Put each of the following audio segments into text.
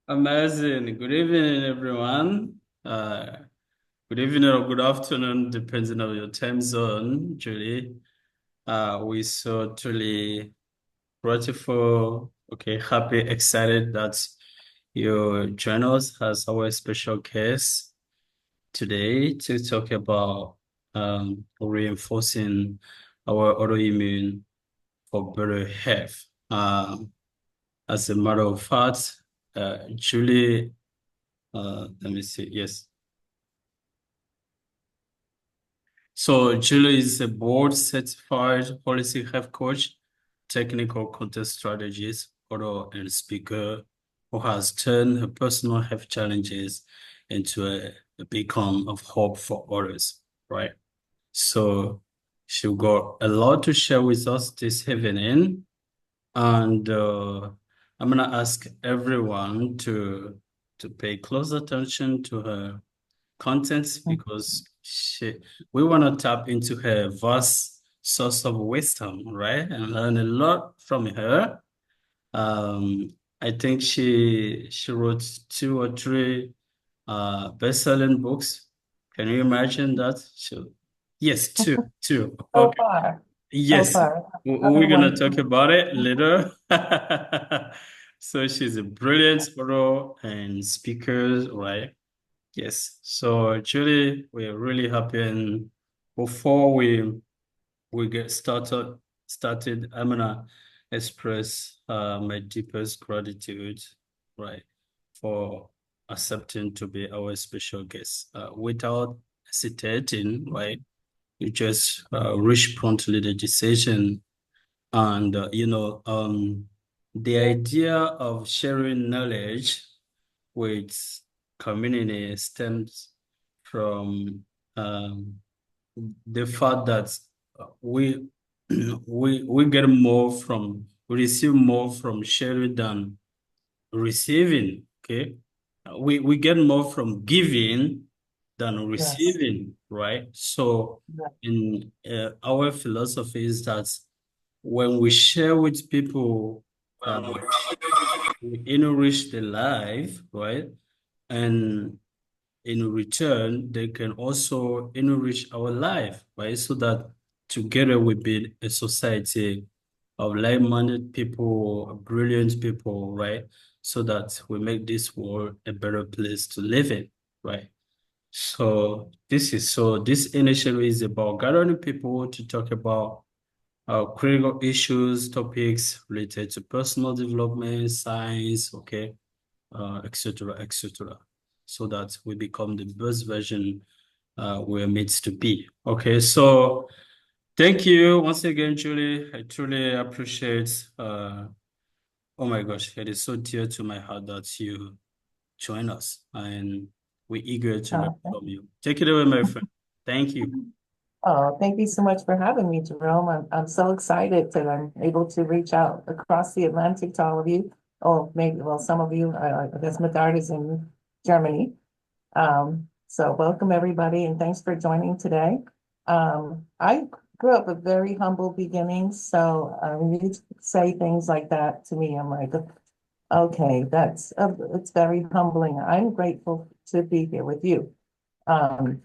Amazing. Good evening, everyone. Good evening or good afternoon, depending on your time zone, Julie. We so truly grateful, okay, happy, excited that you join us as our special guest today to talk about reinforcing our autoimmune for better health. As a matter of fact, Julie, let me see. Yes. So Julie is a board certified policy health coach, technical content strategist, author, and speaker who has turned her personal health challenges into a beacon of hope for others, right? So she got a lot to share with us this evening, and I'm gonna ask everyone to pay close attention to her contents because we want to tap into her vast source of wisdom, right? And learn a lot from her. Um, I think she wrote two or three best-selling books. Can you imagine that? Yes, two. So Okay. far, so Yes, far. we're Other gonna ones, talk about it later. So she's a brilliant author and speaker, right? Yes. So Julie, we're really happy, and before we get started, I'm gonna express my deepest gratitude, right, for accepting to be our special guest. Without hesitating, right, you just reach promptly the decision, and the idea of sharing knowledge with community stems from the fact that we we receive more from sharing than receiving. Okay, we get more from giving than yes. receiving, right? So Yeah. in our philosophy is that when we share with people, we enrich their life, right? And in return, they can also enrich our life, right? So that together we build a society of like-minded people, brilliant people, right? So that we make this world a better place to live in, right? This initiative is about gathering people to talk about critical issues, topics related to personal development, science, okay, etc., etc., so that we become the best version we're meant to be. Okay, so thank you once again, Julie. I truly appreciate. Oh my gosh, it is so dear to my heart that you join us, and we're eager to learn Uh, from you. Take it away, my friend. Thank you. oh, thank you so much for having me, Jerome. I'm so excited that I'm able to reach out across the Atlantic to all of you. Oh, maybe, well, some of you, I guess Medard is in Germany. So welcome everybody and thanks for joining today. I grew up with very humble beginnings, so when you say things like that to me, I'm like, okay, it's very humbling. I'm grateful to be here with you. Um,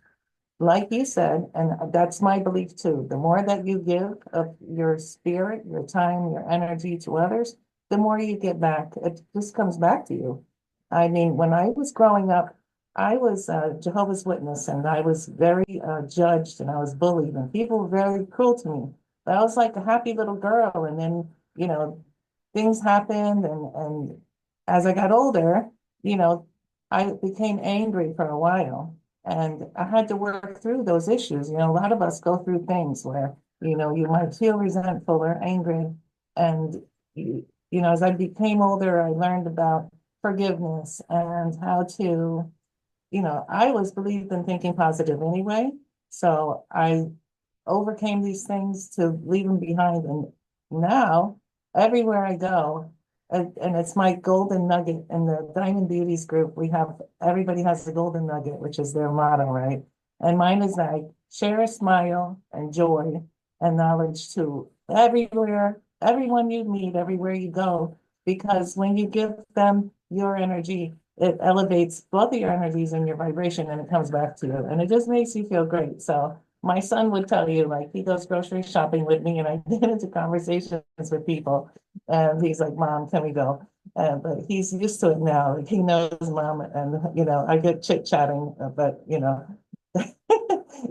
like you said, and that's my belief too, the more that you give of your spirit, your time, your energy to others, the more you get back. It just comes back to you. I mean, when I was growing up, I was a Jehovah's Witness and I was very judged and I was bullied and people were very cruel to me. But I was like a happy little girl. And then, things happened and as I got older, you know, I became angry for a while. And I had to work through those issues. A lot of us go through things where, you might feel resentful or angry. And, as I became older, I learned about forgiveness and how to, I always believed in thinking positive anyway. So I overcame these things to leave them behind. And now, everywhere I go, and it's my golden nugget in the Diamond Beauties group, we have everybody has the golden nugget, which is their motto, right? And mine is like share a smile and joy and knowledge to everywhere, everyone you meet, everywhere you go. because when you give them your energy, it elevates both of your energies and your vibration and it comes back to you. And it just makes you feel great. So my son would tell you, like, he goes grocery shopping with me and I get into conversations with people. And he's like, Mom, can we go? But he's used to it now. Like, he knows Mom, and I get chit-chatting, but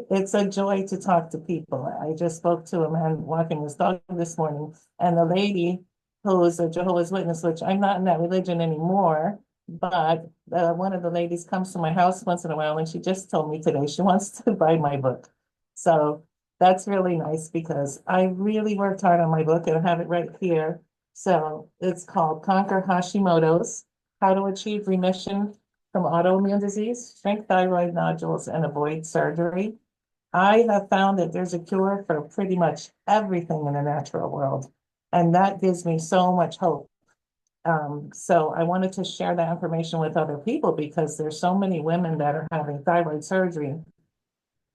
it's a joy to talk to people. I just spoke to a man walking his dog this morning, and the lady who is a Jehovah's Witness, which I'm not in that religion anymore, but one of the ladies comes to my house once in a while, and she just told me today she wants to buy my book. So that's really nice because I really worked hard on my book and I have it right here. So it's called Conquer Hashimoto's: How to Achieve Remission from Autoimmune Disease, Shrink Thyroid Nodules, and Avoid Surgery. I have found that there's a cure for pretty much everything in the natural world, and that gives me so much hope. So I wanted to share that information with other people because there's so many women that are having thyroid surgery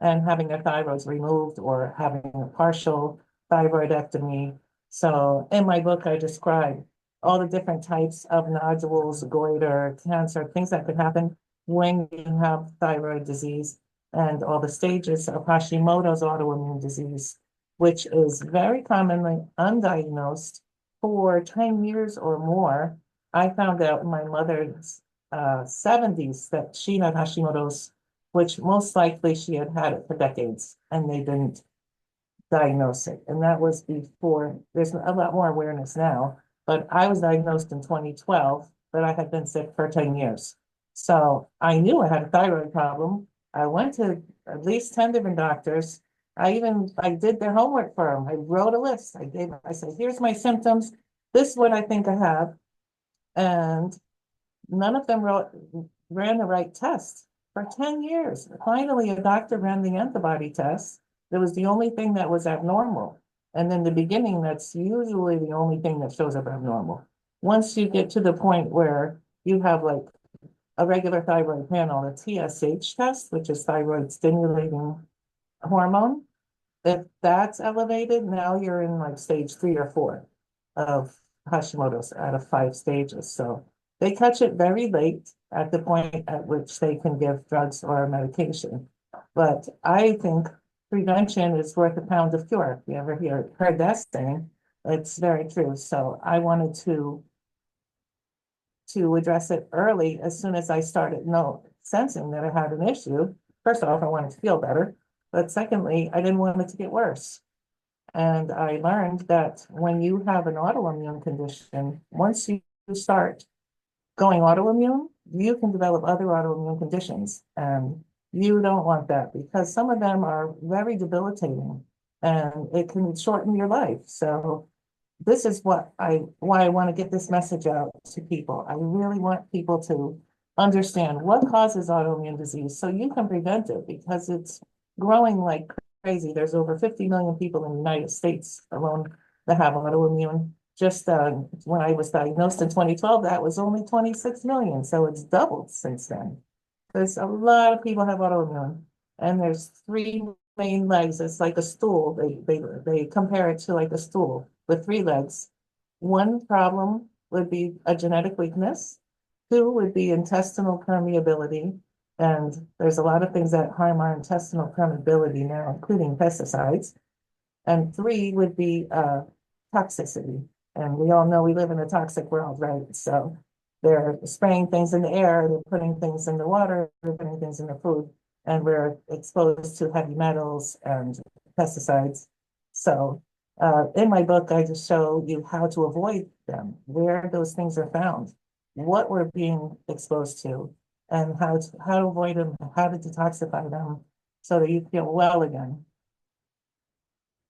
and having their thyroids removed or having a partial thyroidectomy. So in my book, I describe all the different types of nodules, goiter, cancer, things that could happen when you have thyroid disease, and all the stages of Hashimoto's autoimmune disease, which is very commonly undiagnosed for 10 years or more. I found out in my mother's 70s that she had Hashimoto's, which most likely she had had it for decades and they didn't diagnose it. And that was before, there's a lot more awareness now, but I was diagnosed in 2012, but I had been sick for 10 years. So I knew I had a thyroid problem. I went to at least 10 different doctors. I did their homework for them. I wrote a list. I said, here's my symptoms. This is what I think I have. And none of them ran the right test for 10 years. Finally, a doctor ran the antibody test. That was the only thing that was abnormal. And in the beginning, that's usually the only thing that shows up abnormal. Once you get to the point where you have like a regular thyroid panel, a TSH test, which is thyroid stimulating hormone, if that's elevated, now you're in like stage 3 or 4 of Hashimoto's out of 5 stages. So they catch it very late at the point at which they can give drugs or medication. But I think prevention is worth a pound of cure. If you ever heard that saying, it's very true. So I wanted to address it early as soon as I started sensing that I had an issue. First off, I wanted to feel better. But secondly, I didn't want it to get worse. And I learned that when you have an autoimmune condition, once you start going autoimmune, you can develop other autoimmune conditions. And you don't want that because some of them are very debilitating and it can shorten your life. So this is why I want to get this message out to people. I really want people to understand what causes autoimmune disease so you can prevent it because it's growing like crazy. There's over 50 million people in the United States alone that have autoimmune. Just when I was diagnosed in 2012, that was only 26 million. So it's doubled since then. There's a lot of people have autoimmune, and there's 3 main legs. It's like a stool. They compare it to like a stool with 3 legs. One problem would be a genetic weakness. 2 would be intestinal permeability. And there's a lot of things that harm our intestinal permeability now, including pesticides. And 3 would be toxicity. And we all know we live in a toxic world, right? So they're spraying things in the air, they're putting things in the water, they're putting things in the food, and we're exposed to heavy metals and pesticides. So in my book, I just show you how to avoid them, where those things are found, what we're being exposed to, and how to avoid them, how to detoxify them so that you feel well again.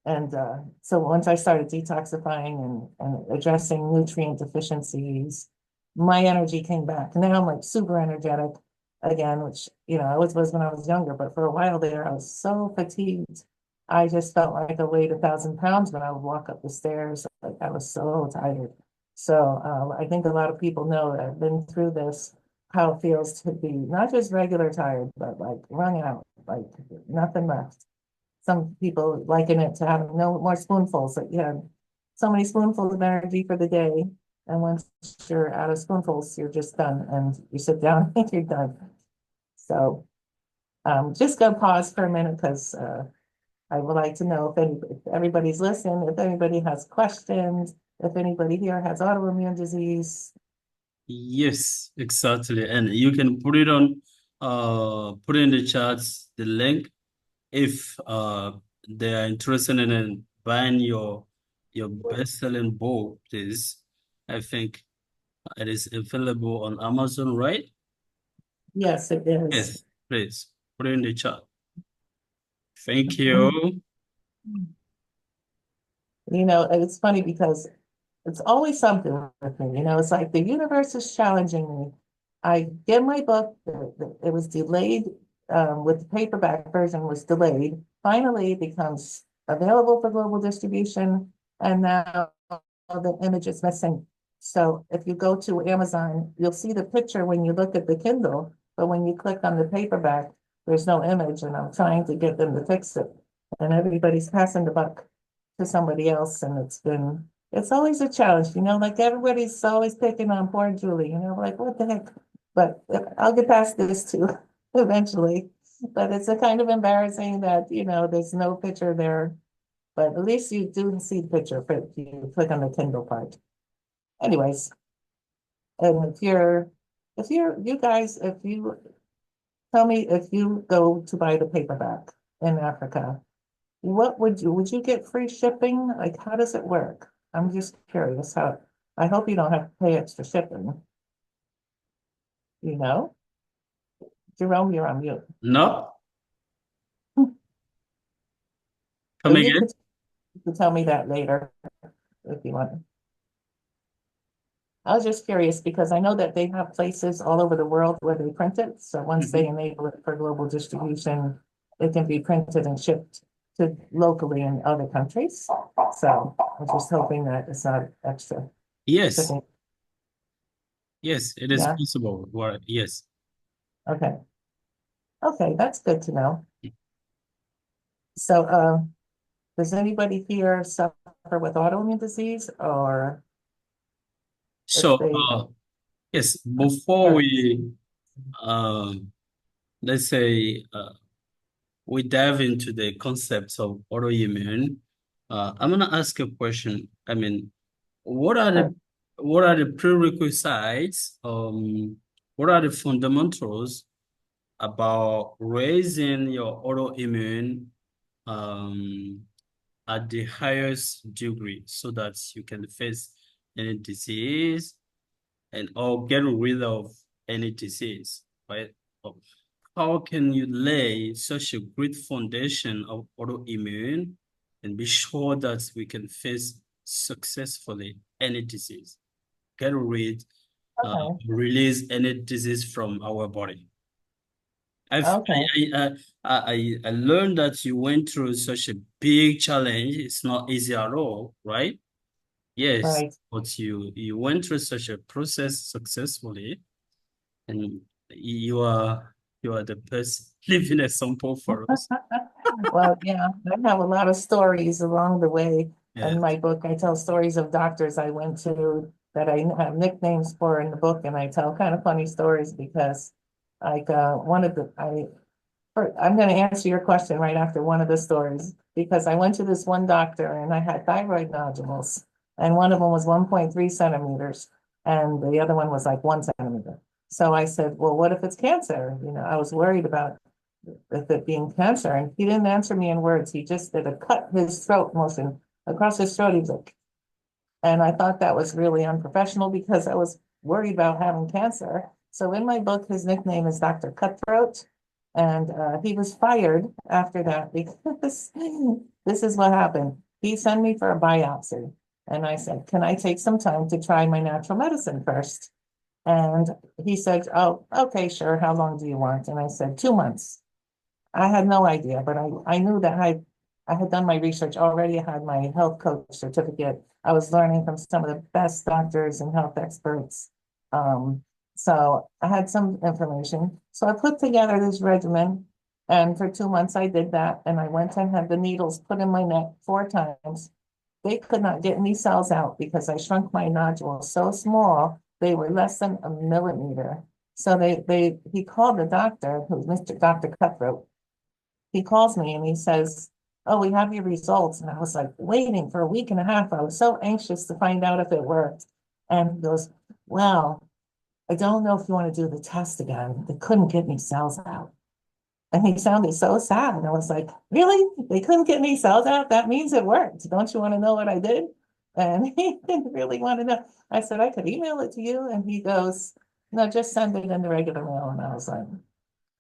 And so once I started detoxifying and addressing nutrient deficiencies, my energy came back. Now I'm like super energetic again, which, I was when I was younger, but for a while there, I was so fatigued. I just felt like I weighed 1,000 pounds when I would walk up the stairs. Like I was so tired. So I think a lot of people know that I've been through this, how it feels to be not just regular tired, but like wrung out, like nothing left. Some people liken it to having no more spoonfuls, like you had so many spoonfuls of energy for the day, And once you're out of spoonfuls, you're just done and you sit down and you're done. So just gonna pause for a minute because I would like to know if everybody's listening, if anybody has questions, if anybody here has autoimmune disease. Yes, exactly. And you can put in the chats the link if they are interested in buying your best-selling book, please. I think it is available on Amazon, right? Yes, it is. Yes, please put it in the chat. Thank you. You know, it's funny because it's always something with me. You know, it's like the universe is challenging me. I get my book, it was delayed, with the paperback version was delayed. Finally, it becomes available for global distribution, and now the image is missing. So if you go to Amazon, you'll see the picture when you look at the Kindle, but when you click on the paperback, there's no image, and I'm trying to get them to fix it. And everybody's passing the buck to somebody else, and it's always a challenge, you know, like everybody's always picking on poor Julie, you know, like what the heck? But I'll get past this too eventually. But it's a kind of embarrassing that, you know, there's no picture there, but at least you do see the picture if you click on the Kindle part. Anyways, and you guys, if you tell me if you go to buy the paperback in Africa, what would you get free shipping? Like, how does it work? I'm just curious how, I hope you don't have to pay extra shipping, you know? Jerome, you're on mute. No, come Well, again. you could tell me that later if you want. I was just curious because I know that they have places all over the world where they print it. So once they Mhm. enable it for global distribution, it can be printed and shipped to locally in other countries. So I'm just hoping that it's not extra Yes, shipping. yes, it is Yeah, possible. Well, yes. okay. Okay, that's good to know. So does anybody here suffer with autoimmune disease or if So, they yes, before are we, um, let's say, we dive into the concepts of autoimmune, I'm gonna ask a question. I mean, what are the sure. what are the prerequisites? What are the fundamentals about raising your autoimmune um, at the highest degree so that you can face any disease and or get rid of any disease, right? Oh, how can you lay such a great foundation of autoimmune and be sure that we can face successfully any disease, get rid, Okay. release any disease from our body? I've Okay. I learned that you went through such a big challenge. It's not easy at all, right? Yes, Right. but you went through such a process successfully, and you are the best living example for us. Well, yeah, I have a lot of stories along the way. Yeah. In my book, I tell stories of doctors I went to that I have nicknames for in the book, and I tell kind of funny stories because, like, one of the I'm going to answer your question right after one of the stories because I went to this one doctor and I had thyroid nodules, and one of them was 1.3 centimeters, and the other one was like 1 centimeter. So I said, "Well, what if it's cancer?" You know, I was worried about with it being cancer, and he didn't answer me in words. He just did a cut his throat motion across his throat. He was like, and I thought that was really unprofessional because I was worried about having cancer. So in my book, his nickname is Dr. Cutthroat. And he was fired after that because this is what happened. He sent me for a biopsy. And I said, can I take some time to try my natural medicine first? And he said, oh, okay, sure. How long do you want? And I said, 2 months. I had no idea, but I knew that I had done my research already. I had my health coach certificate. I was learning from some of the best doctors and health experts. So I had some information. So I put together this regimen, and for 2 months I did that. And I went and had the needles put in my neck 4 times. they could not get any cells out because I shrunk my nodules so small, they were less than a millimeter. So he called the doctor, who's Mr. Dr. Cutthroat. He calls me and he says, "Oh, we have your results." And I was like waiting for a week and a half. I was so anxious to find out if it worked. And he goes, "Well, I don't know if you want to do the test again. They couldn't get any cells out." And he sounded so sad. And I was like, "Really? They couldn't get any cells out? That means it worked. Don't you want to know what I did?" And he didn't really want to know. I said, "I could email it to you." And he goes, "No, just send it in the regular mail." And I was like,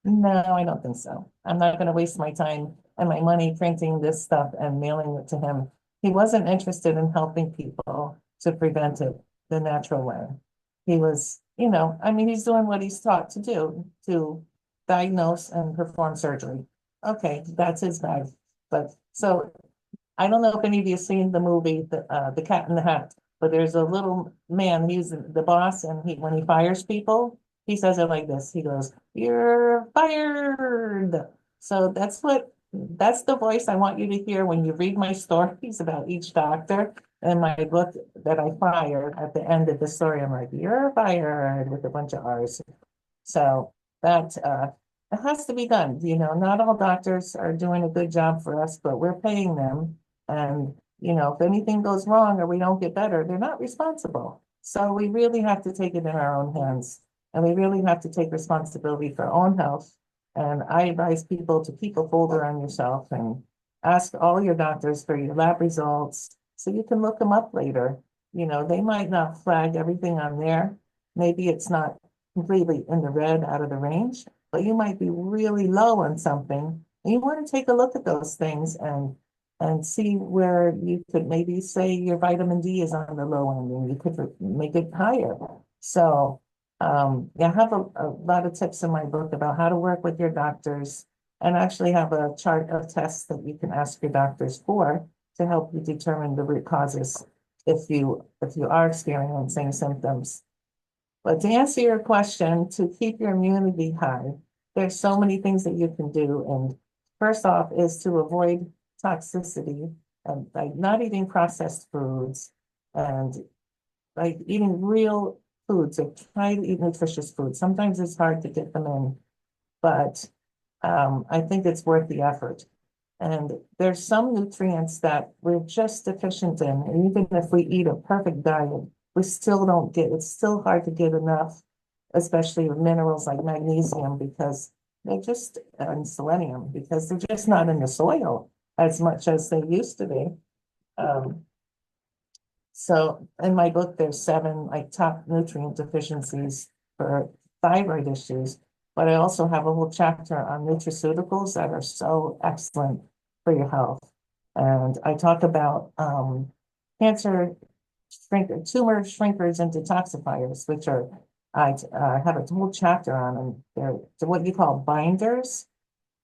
"No, I don't think so. I'm not going to waste my time and my money printing this stuff and mailing it to him." He wasn't interested in helping people to prevent it the natural way. He was, I mean, he's doing what he's taught to do, to diagnose and perform surgery. Okay, that's his bag. But so I don't know if any of you have seen the movie, the Cat in the Hat, but there's a little man, he's the boss, and when he fires people, he says it like this. He goes, "You're fired." So that's the voice I want you to hear when you read my stories about each doctor and my book that I fired at the end of the story. I'm like, "You're fired," with a bunch of R's. So that it has to be done. Not all doctors are doing a good job for us, but we're paying them. And, if anything goes wrong or we don't get better, they're not responsible. So we really have to take it in our own hands. And we really have to take responsibility for our own health. And I advise people to keep a folder on yourself and ask all your doctors for your lab results so you can look them up later. They might not flag everything on there. Maybe it's not completely in the red out of the range, but you might be really low on something. And you want to take a look at those things and see where you could maybe say your vitamin D is on the low end and you could make it higher. So yeah, I have a lot of tips in my book about how to work with your doctors and actually have a chart of tests that you can ask your doctors for to help you determine the root causes if you are experiencing symptoms. But to answer your question, to keep your immunity high, there's so many things that you can do. And first off is to avoid toxicity and like not eating processed foods and like eating real foods. So try to eat nutritious foods. Sometimes it's hard to get them in, but I think it's worth the effort. And there's some nutrients that we're just deficient in. And even if we eat a perfect diet, we still don't get, it's still hard to get enough, especially with minerals like magnesium, because they're just, and selenium, because they're just not in the soil as much as they used to be. Um, so in my book, there's 7 like top nutrient deficiencies for thyroid issues, but I also have a whole chapter on nutraceuticals that are so excellent for your health. And I talk about cancer tumor shrinkers and detoxifiers, which are, I have a whole chapter on them. They're what you call binders.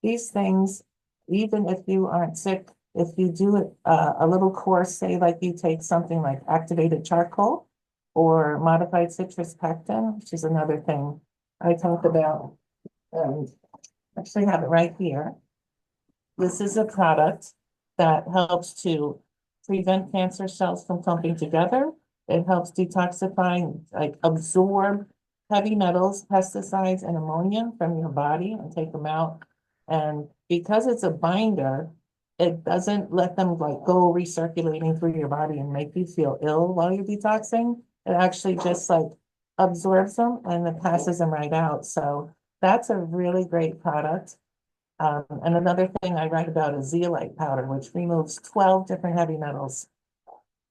These things, even if you aren't sick, if you do it a little course, say like you take something like activated charcoal or modified citrus pectin, which is another thing I talk about, and actually have it right here. This is a product that helps to prevent cancer cells from clumping together. It helps detoxify, like absorb heavy metals, pesticides, and ammonia from your body and take them out. And because it's a binder, it doesn't let them like go recirculating through your body and make you feel ill while you're detoxing. It actually just like absorbs them and it passes them right out. So that's a really great product. And another thing I write about is zeolite powder, which removes 12 different heavy metals.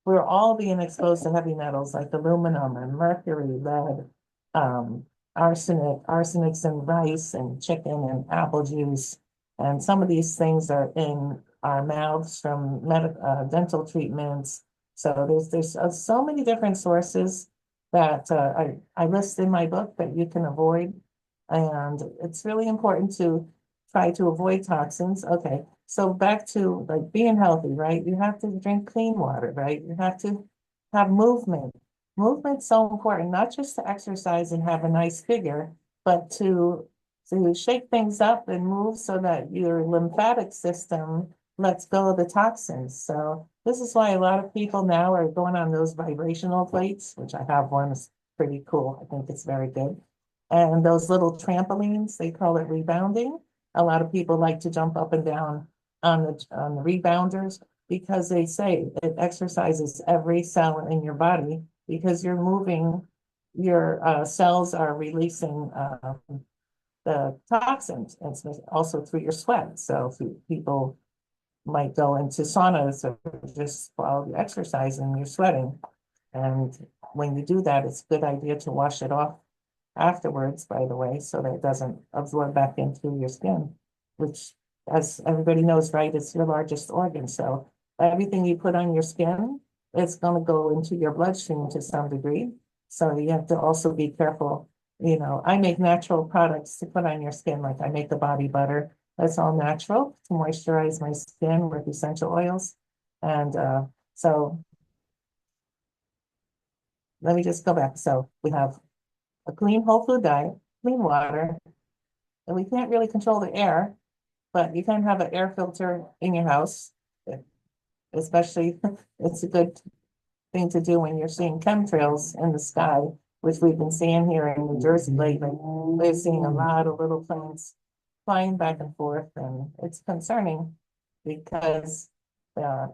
We're all being exposed to heavy metals like aluminum and mercury, lead, um, arsenic's in rice and chicken and apple juice. And some of these things are in our mouths from dental treatments. So there's so many different sources that I list in my book that you can avoid. And it's really important to try to avoid toxins. Okay, so back to like being healthy, right? You have to drink clean water, right? You have to have movement. Movement's so important, not just to exercise and have a nice figure, but to shake things up and move so that your lymphatic system lets go of the toxins. So this is why a lot of people now are going on those vibrational plates, which I have one, is pretty cool. I think it's very good. And those little trampolines, they call it rebounding. A lot of people like to jump up and down on the rebounders because they say it exercises every cell in your body because you're moving, your cells are releasing the toxins, and it's also through your sweat. So if people might go into saunas or just while you're exercising, you're sweating. And when you do that, it's a good idea to wash it off afterwards, by the way, so that it doesn't absorb back into your skin, which, as everybody knows, right, it's your largest organ. So everything you put on your skin, it's going to go into your bloodstream to some degree. So you have to also be careful. You know, I make natural products to put on your skin, like I make the body butter. That's all natural to moisturize my skin with essential oils. And so let me just go back. So we have a clean whole food diet, clean water, and we can't really control the air, but you can have an air filter in your house, especially it's a good thing to do when you're seeing chemtrails in the sky, which we've been seeing here in New Jersey lately. We're seeing a lot of little planes flying back and forth, and it's concerning because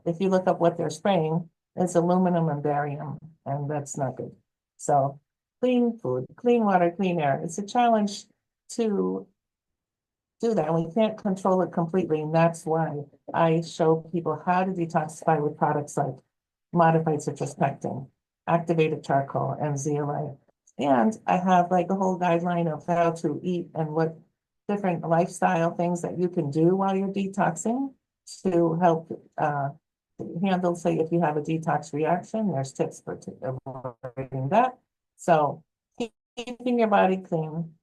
if you look up what they're spraying, it's aluminum and barium, and that's not good. So clean food, clean water, clean air. It's a challenge to do that, and we can't control it completely. And that's why I show people how to detoxify with products like modified citrus pectin, activated charcoal, and zeolite. And I have like a whole guideline of how to eat and what different lifestyle things that you can do while you're detoxing to help handle, say, if you have a detox reaction, there's tips for avoiding that. So keeping your body clean,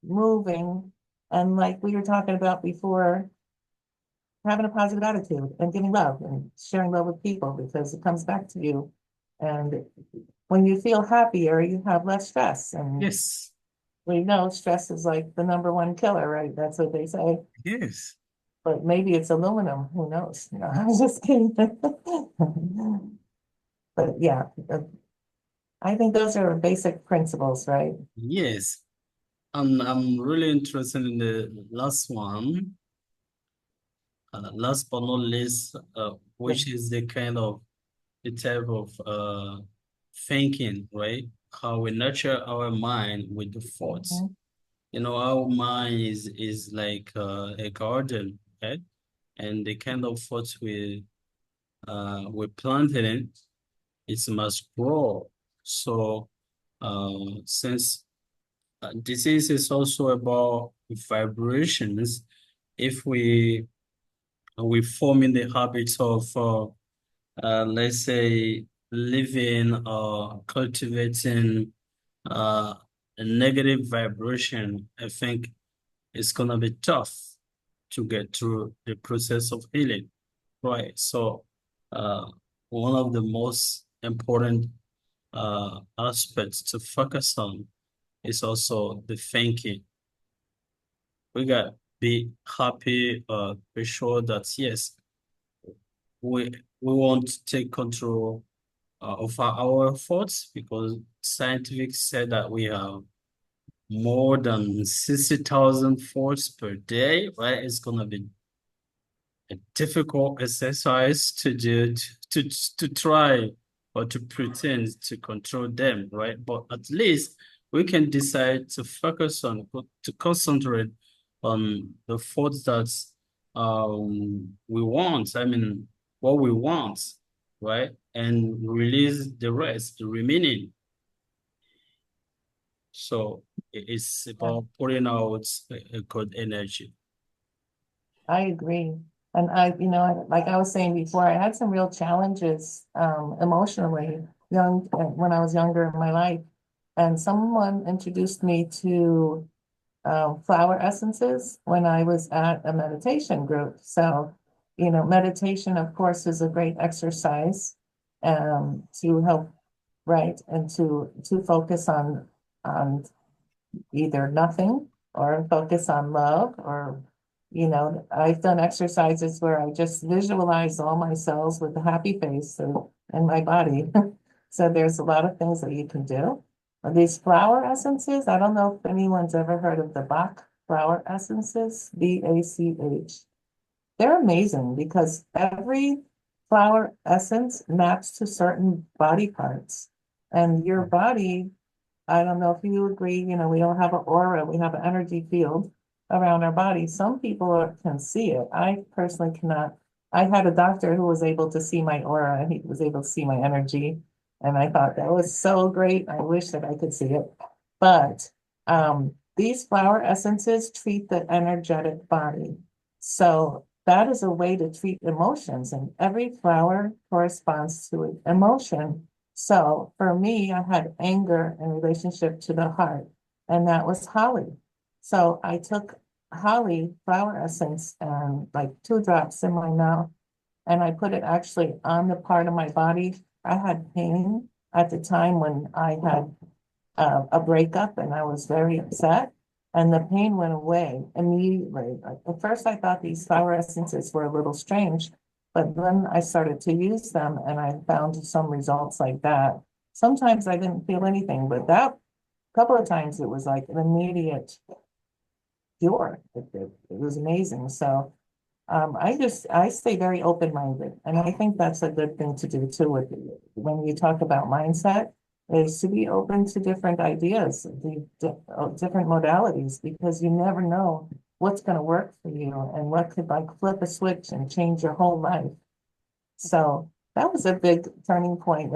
moving, and like we were talking about before, having a positive attitude and giving love and sharing love with people because it comes back to you. And when you feel happier, you have less stress. And Yes, we know stress is like the number one killer, right? That's what they say. yes, But maybe it's aluminum. Who knows? No, I'm just kidding. But yeah, I think those are basic principles, right? yes. I'm really interested in the last one, last but not least, which is the kind of the type of thinking, right? How we nurture our mind with the thoughts. Mhm. You know, our mind is like a garden, right? And the kind of thoughts we planted in, it must grow. So since disease is also about vibrations, if we form in the habits of let's say living or cultivating uh, a negative vibration, I think it's gonna be tough to get through the process of healing. Right. So uh, one of the most important aspects to focus on is also the thinking. We got be happy, be sure that yes, we want to take control of our thoughts because scientific said that we have more than 60,000 thoughts per day, right? It's gonna be a difficult exercise to do to try or to pretend to control them, right? But at least we can decide to focus on to concentrate on the thoughts that we want. I mean, what we want, right? And release the rest, the remaining. So it's Yeah, about putting out a good energy. I agree. And like I was saying before, I had some real challenges emotionally when I was younger in my life. And someone introduced me to flower essences when I was at a meditation group. So, meditation, of course, is a great exercise to help, right, and to focus on either nothing or focus on love or I've done exercises where I just visualize all my cells with a happy face in my body. So there's a lot of things that you can do. These flower essences, I don't know if anyone's ever heard of the Bach flower essences, BACH. They're amazing because every flower essence maps to certain body parts. And your body, I don't know if you agree, we all have an aura, we have an energy field around our body. Some people can see it. I personally cannot. I had a doctor who was able to see my aura, and he was able to see my energy. And I thought that was so great. I wish that I could see it. But these flower essences treat the energetic body. So that is a way to treat emotions, and every flower corresponds to an emotion. So for me, I had anger in relationship to the heart, and that was holly. So I took holly flower essence and like 2 drops in my mouth, and I put it actually on the part of my body. I had pain at the time when I had a breakup and I was very upset. And the pain went away immediately. Like, at first, I thought these flower essences were a little strange, but then I started to use them and I found some results like that. Sometimes I didn't feel anything, but that couple of times it was like an immediate cure. It was amazing. So I stay very open-minded, and I think that's a good thing to do too with when you talk about mindset, is to be open to different ideas, different modalities, because you never know what's going to work for you and what could like flip a switch and change your whole life. So that was a big turning point.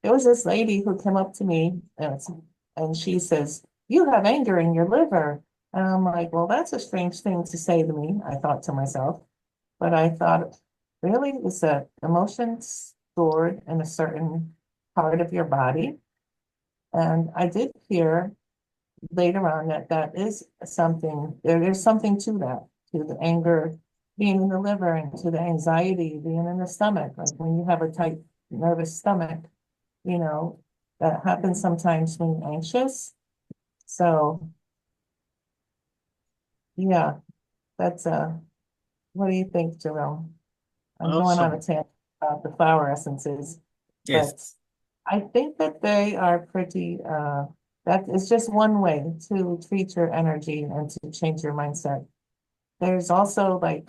There was this lady who came up to me and she says, "You have anger in your liver." And I'm like, well, that's a strange thing to say to me, I thought to myself. But I thought, really, is that emotion stored in a certain part of your body? And I did hear later on that that is something, there is something to that, to the anger being in the liver and to the anxiety being in the stomach. Like when you have a tight nervous stomach, you know, that happens sometimes when you're anxious. So yeah, that's what do you think, Jerome? I'm going on a Awesome. tangent about the flower essences, Yes. but I think that they are pretty, that is just one way to treat your energy and to change your mindset. There's also like,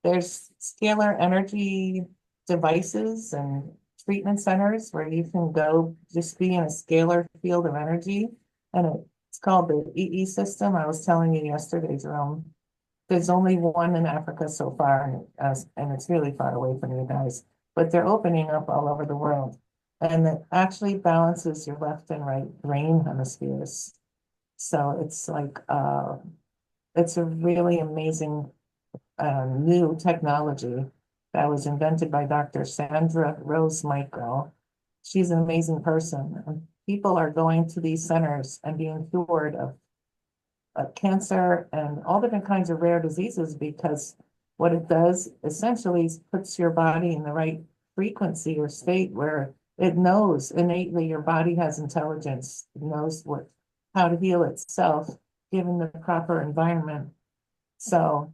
there's scalar energy devices and treatment centers where you can go just be in a scalar field of energy. And it's called the EE system. I was telling you yesterday, Jerome. There's only one in Africa so far, and it's really far away from you guys, but they're opening up all over the world. And it actually balances your left and right brain hemispheres. So it's a really amazing new technology that was invented by Dr. Sandra Rose Michael. She's an amazing person. And people are going to these centers and being cured of cancer and all different kinds of rare diseases, because what it does essentially is puts your body in the right frequency or state where it knows innately your body has intelligence, it knows how to heal itself given the proper environment. So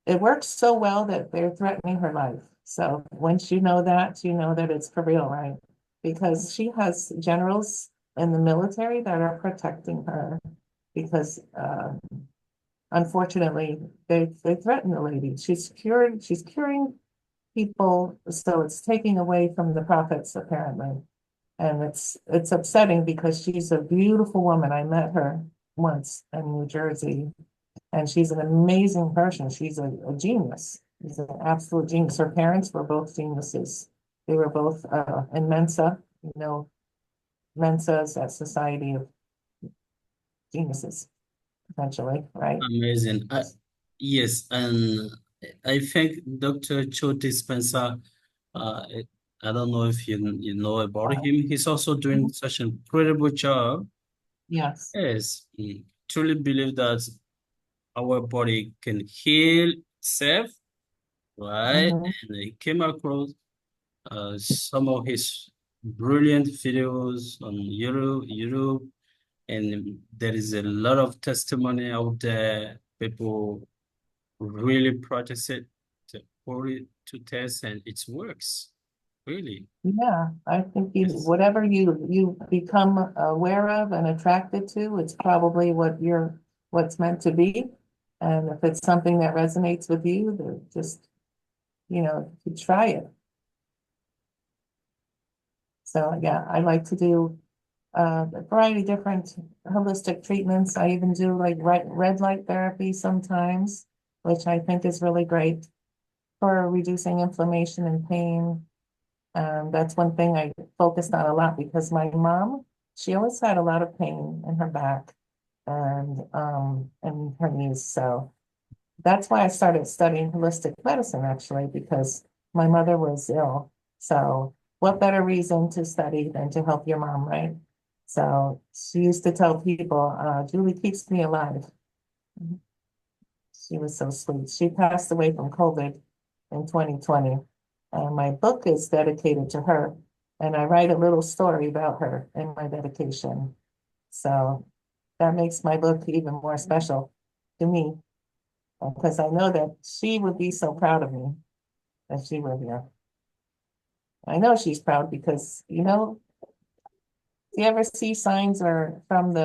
it works so well that they're threatening her life. So once you know that it's for real, right? Because she has generals in the military that are protecting her because unfortunately they threaten the lady. She's curing people, so it's taking away from the profits apparently. And it's upsetting because she's a beautiful woman. I met her once in New Jersey, and she's an amazing person. She's a genius. She's an absolute genius. Her parents were both geniuses. They were both in Mensa, you know, Mensa is that society of geniuses, essentially, right? Amazing. Yes, and I think Dr. Joe Dispenza, uh, I don't know if you know about him. He's also doing Mhm. such an incredible job. Yes. Yes, he truly believe that our body can heal itself, right? Mhm. And I came across some of his brilliant videos on YouTube, and there is a lot of testimony out there. People really practice it, to put it to test, and it works. Really. Yeah, I think Yes. whatever you become aware of and attracted to, it's probably what's meant to be. And if it's something that resonates with you, then just, you try it. So yeah, I like to do a variety of different holistic treatments. I even do like red light therapy sometimes, which I think is really great for reducing inflammation and pain. That's one thing I focused on a lot because my mom, she always had a lot of pain in her back and her knees. So that's why I started studying holistic medicine actually, because my mother was ill. So what better reason to study than to help your mom, right? So she used to tell people, Julie keeps me alive. She was so sweet. She passed away from COVID in 2020. And my book is dedicated to her. And I write a little story about her in my dedication. So that makes my book even more special to me because I know that she would be so proud of me that she were here. I know she's proud because, do you ever see signs or from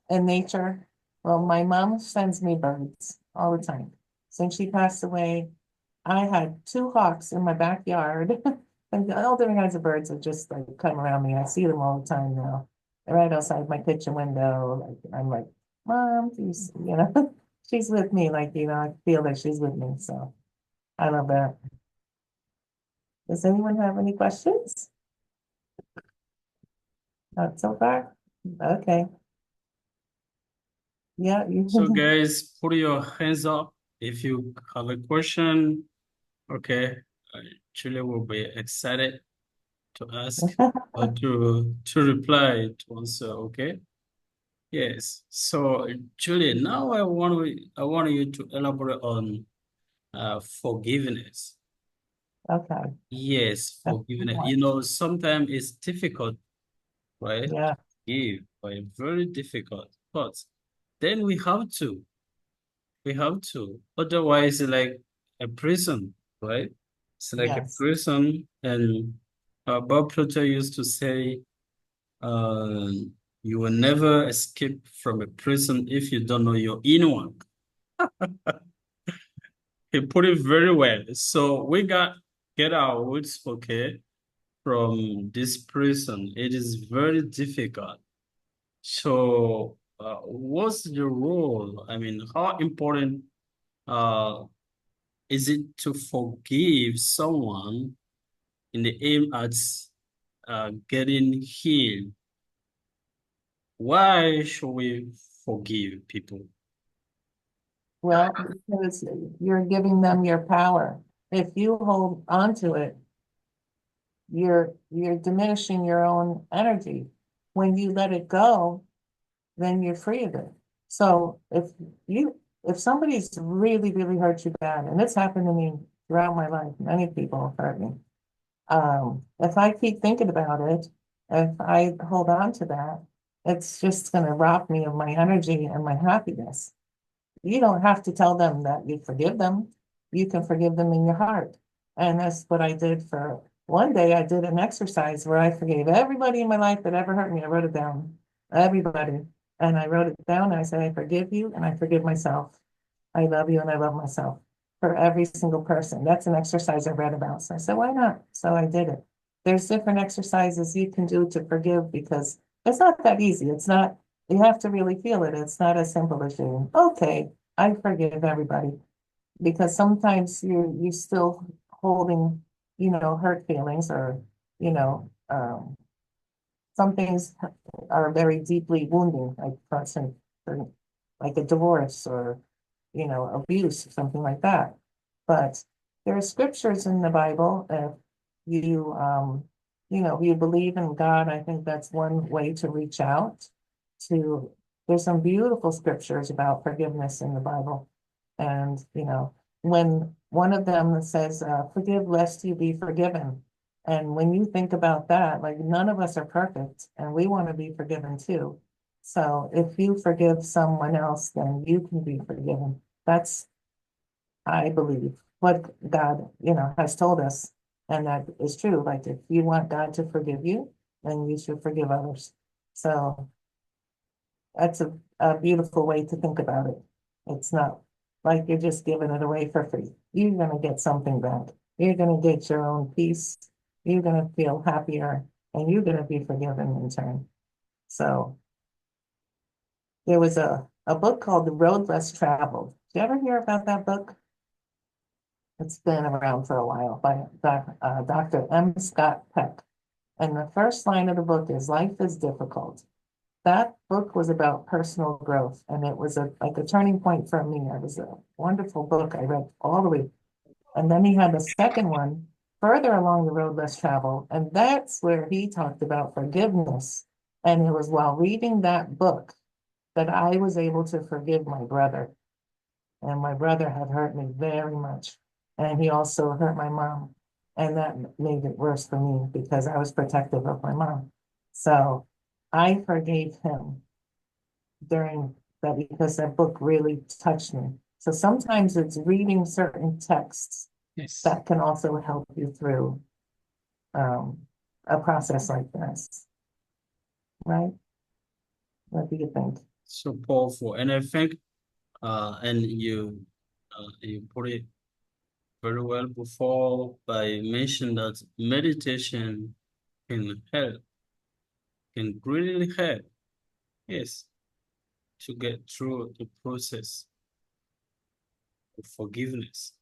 in nature? Well, my mom sends me birds all the time. Since she passed away, I had two hawks in my backyard. And all different kinds of birds have just like come around me. I see them all the time now. They're right outside my kitchen window. Like I'm like, Mom, she's, she's with me. Like, I feel that she's with me. So I love that. Does anyone have any questions? Not so far? Okay. Yeah, So you guys, put your hands up if you have a question. Okay. Uh, Julia will be excited to ask or to reply to answer. Okay. Yes. So Julia, now I want you to elaborate on forgiveness. okay. Yes, That's forgiveness. one. Sometimes it's difficult, right? Yeah, Give, but very difficult. But then we have to. Otherwise, it's like a prison, right? It's like a yes. prison. And Bob Pluto used to say, uh, you will never escape from a prison if you don't know your inner one. He put it very well. So we got get out, okay, from this prison. It is very difficult. So, what's your role? I mean, how important uh, is it to forgive someone in the aim at getting healed? Why should we forgive people? Well, because you're giving them your power. If you hold on to it, you're diminishing your own energy. When you let it go, then you're free of it. So if somebody's really, really hurt you bad, and it's happened to me throughout my life, many people have hurt me. If I keep thinking about it, if I hold on to that, it's just gonna rob me of my energy and my happiness. You don't have to tell them that you forgive them. You can forgive them in your heart. And that's what I did for one day. I did an exercise where I forgave everybody in my life that ever hurt me. I wrote it down, everybody. And I wrote it down and I said, I forgive you and I forgive myself. I love you and I love myself for every single person. That's an exercise I read about. So I said, why not? So I did it. There's different exercises you can do to forgive because it's not that easy. It's not, you have to really feel it. It's not as simple as you, okay, I forgive everybody. Because sometimes you're still holding, hurt feelings or, you know, some things are very deeply wounding, like for instance, like a divorce or, abuse or something like that. But there are scriptures in the Bible. If you, you believe in God, I think that's one way to reach out to. There's some beautiful scriptures about forgiveness in the Bible. And, when one of them says, forgive lest you be forgiven. And when you think about that, like none of us are perfect and we want to be forgiven too. So if you forgive someone else, then you can be forgiven. That's I believe what God, has told us. And that is true. Like if you want God to forgive you, then you should forgive others. So that's a beautiful way to think about it. It's not like you're just giving it away for free. You're gonna get something back. You're gonna get your own peace. You're gonna feel happier and you're gonna be forgiven in turn. So there was a book called The Road Less Traveled. Did you ever hear about that book? It's been around for a while by Dr. M. Scott Peck. And the first line of the book is Life is Difficult. That book was about personal growth, and it was like a turning point for me. It was a wonderful book. I read all the way. And then he had the second one, Further Along the Road Less Traveled, and that's where he talked about forgiveness. And it was while reading that book that I was able to forgive my brother. And my brother had hurt me very much. And he also hurt my mom. And that made it worse for me because I was protective of my mom. So I forgave him during that because that book really touched me. So sometimes it's reading certain texts Yes. that can also help you through um, a process like this, right? What do you think? So powerful. And I think and you put it very well before by mentioning that meditation can help, can really help, yes, to get through the process of forgiveness.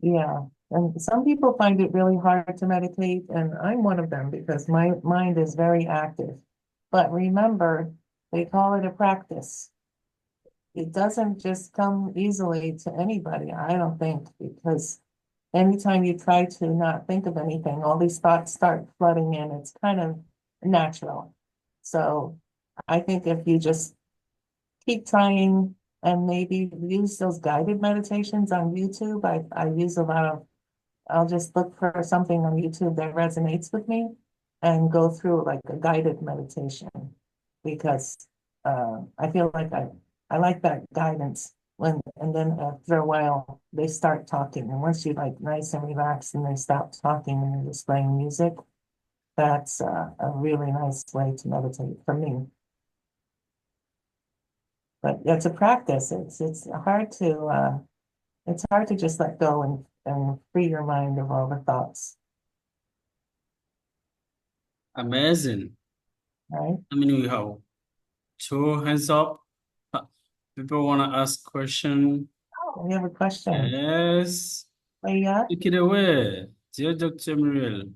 Yeah. And some people find it really hard to meditate, and I'm one of them because my mind is very active. But remember, they call it a practice. It doesn't just come easily to anybody, I don't think, because anytime you try to not think of anything, all these thoughts start flooding in. It's kind of natural. So I think if you just keep trying and maybe use those guided meditations on YouTube, I use a lot of, I'll just look for something on YouTube that resonates with me and go through like a guided meditation because I feel like I like that guidance when, and then after a while they start talking. And once you like nice and relaxed and they stop talking and you're just playing music, that's a really nice way to meditate for me. But it's a practice. It's hard to just let go and free your mind of all the thoughts, Amazing. right? I mean, we have two hands up. Uh, People want to ask question. Oh, we have a question. Yes. Leah? Take it away, dear Dr. Muriel.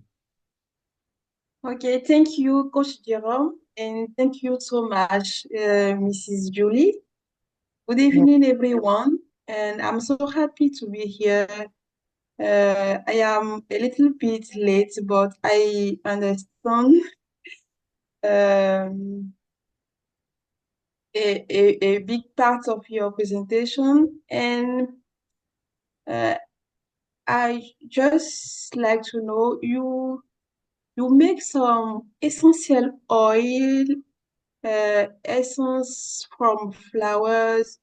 Okay, thank you, Coach Jerome, and thank you so much, Mrs. Julie. Good Yeah. evening, everyone, and I'm so happy to be here. I am a little bit late, but I understand um, a big part of your presentation, and uh, I just like to know you make some essential oil essence from flowers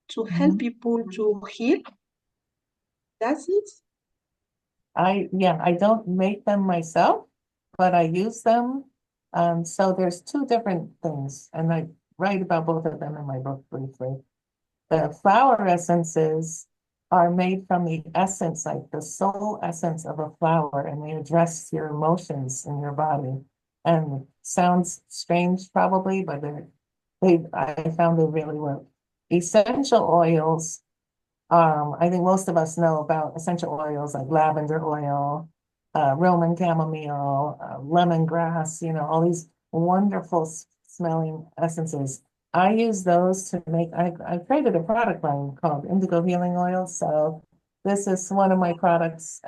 to help Mhm. people to heal. That's it. Yeah, I don't make them myself, but I use them. So there's two different things, and I write about both of them in my book briefly. The flower essences are made from the essence, like the soul essence of a flower, and they address your emotions in your body. And sounds strange probably, but I found they really work. Essential oils, I think most of us know about essential oils like lavender oil, Roman chamomile, lemongrass, all these wonderful smelling essences. I use those to make, I created a product line called Indigo Healing Oil. So this is one of my products.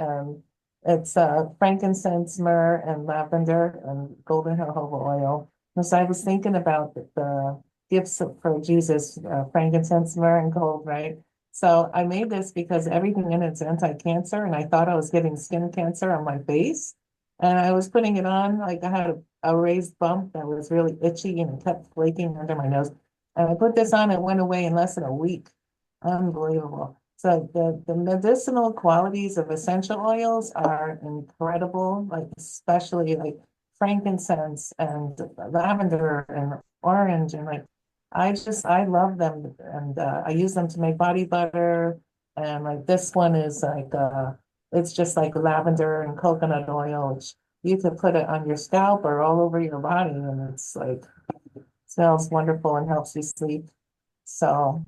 It's frankincense, myrrh, and lavender and golden jojoba oil. And so I was thinking about the gifts for Jesus, frankincense, myrrh, and gold, right? So I made this because everything in it's anti-cancer, and I thought I was getting skin cancer on my face. And I was putting it on, like I had a raised bump that was really itchy and it kept flaking under my nose. And I put this on, it went away in less than a week. Unbelievable. So the medicinal qualities of essential oils are incredible, like especially like frankincense and lavender and orange and like I love them and I use them to make body butter and like this one is like it's just like lavender and coconut oil, which you could put it on your scalp or all over your body and it's like smells wonderful and helps you sleep. So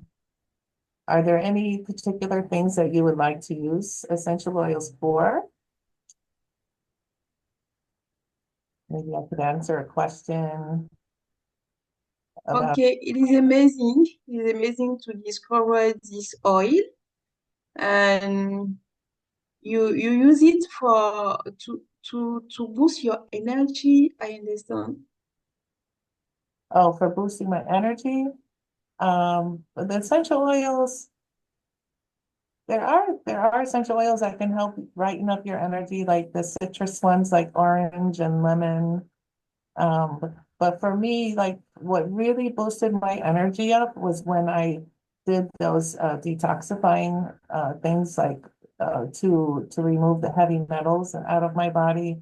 are there any particular things that you would like to use essential oils for? Maybe I could answer a question about, Okay, it is amazing. It is amazing to discover this oil, and you use it for to boost your energy. I understand. oh, for boosting my energy. The essential oils, there are essential oils that can help brighten up your energy, like the citrus ones like orange and lemon. But for me, like what really boosted my energy up was when I did those detoxifying things like to remove the heavy metals out of my body.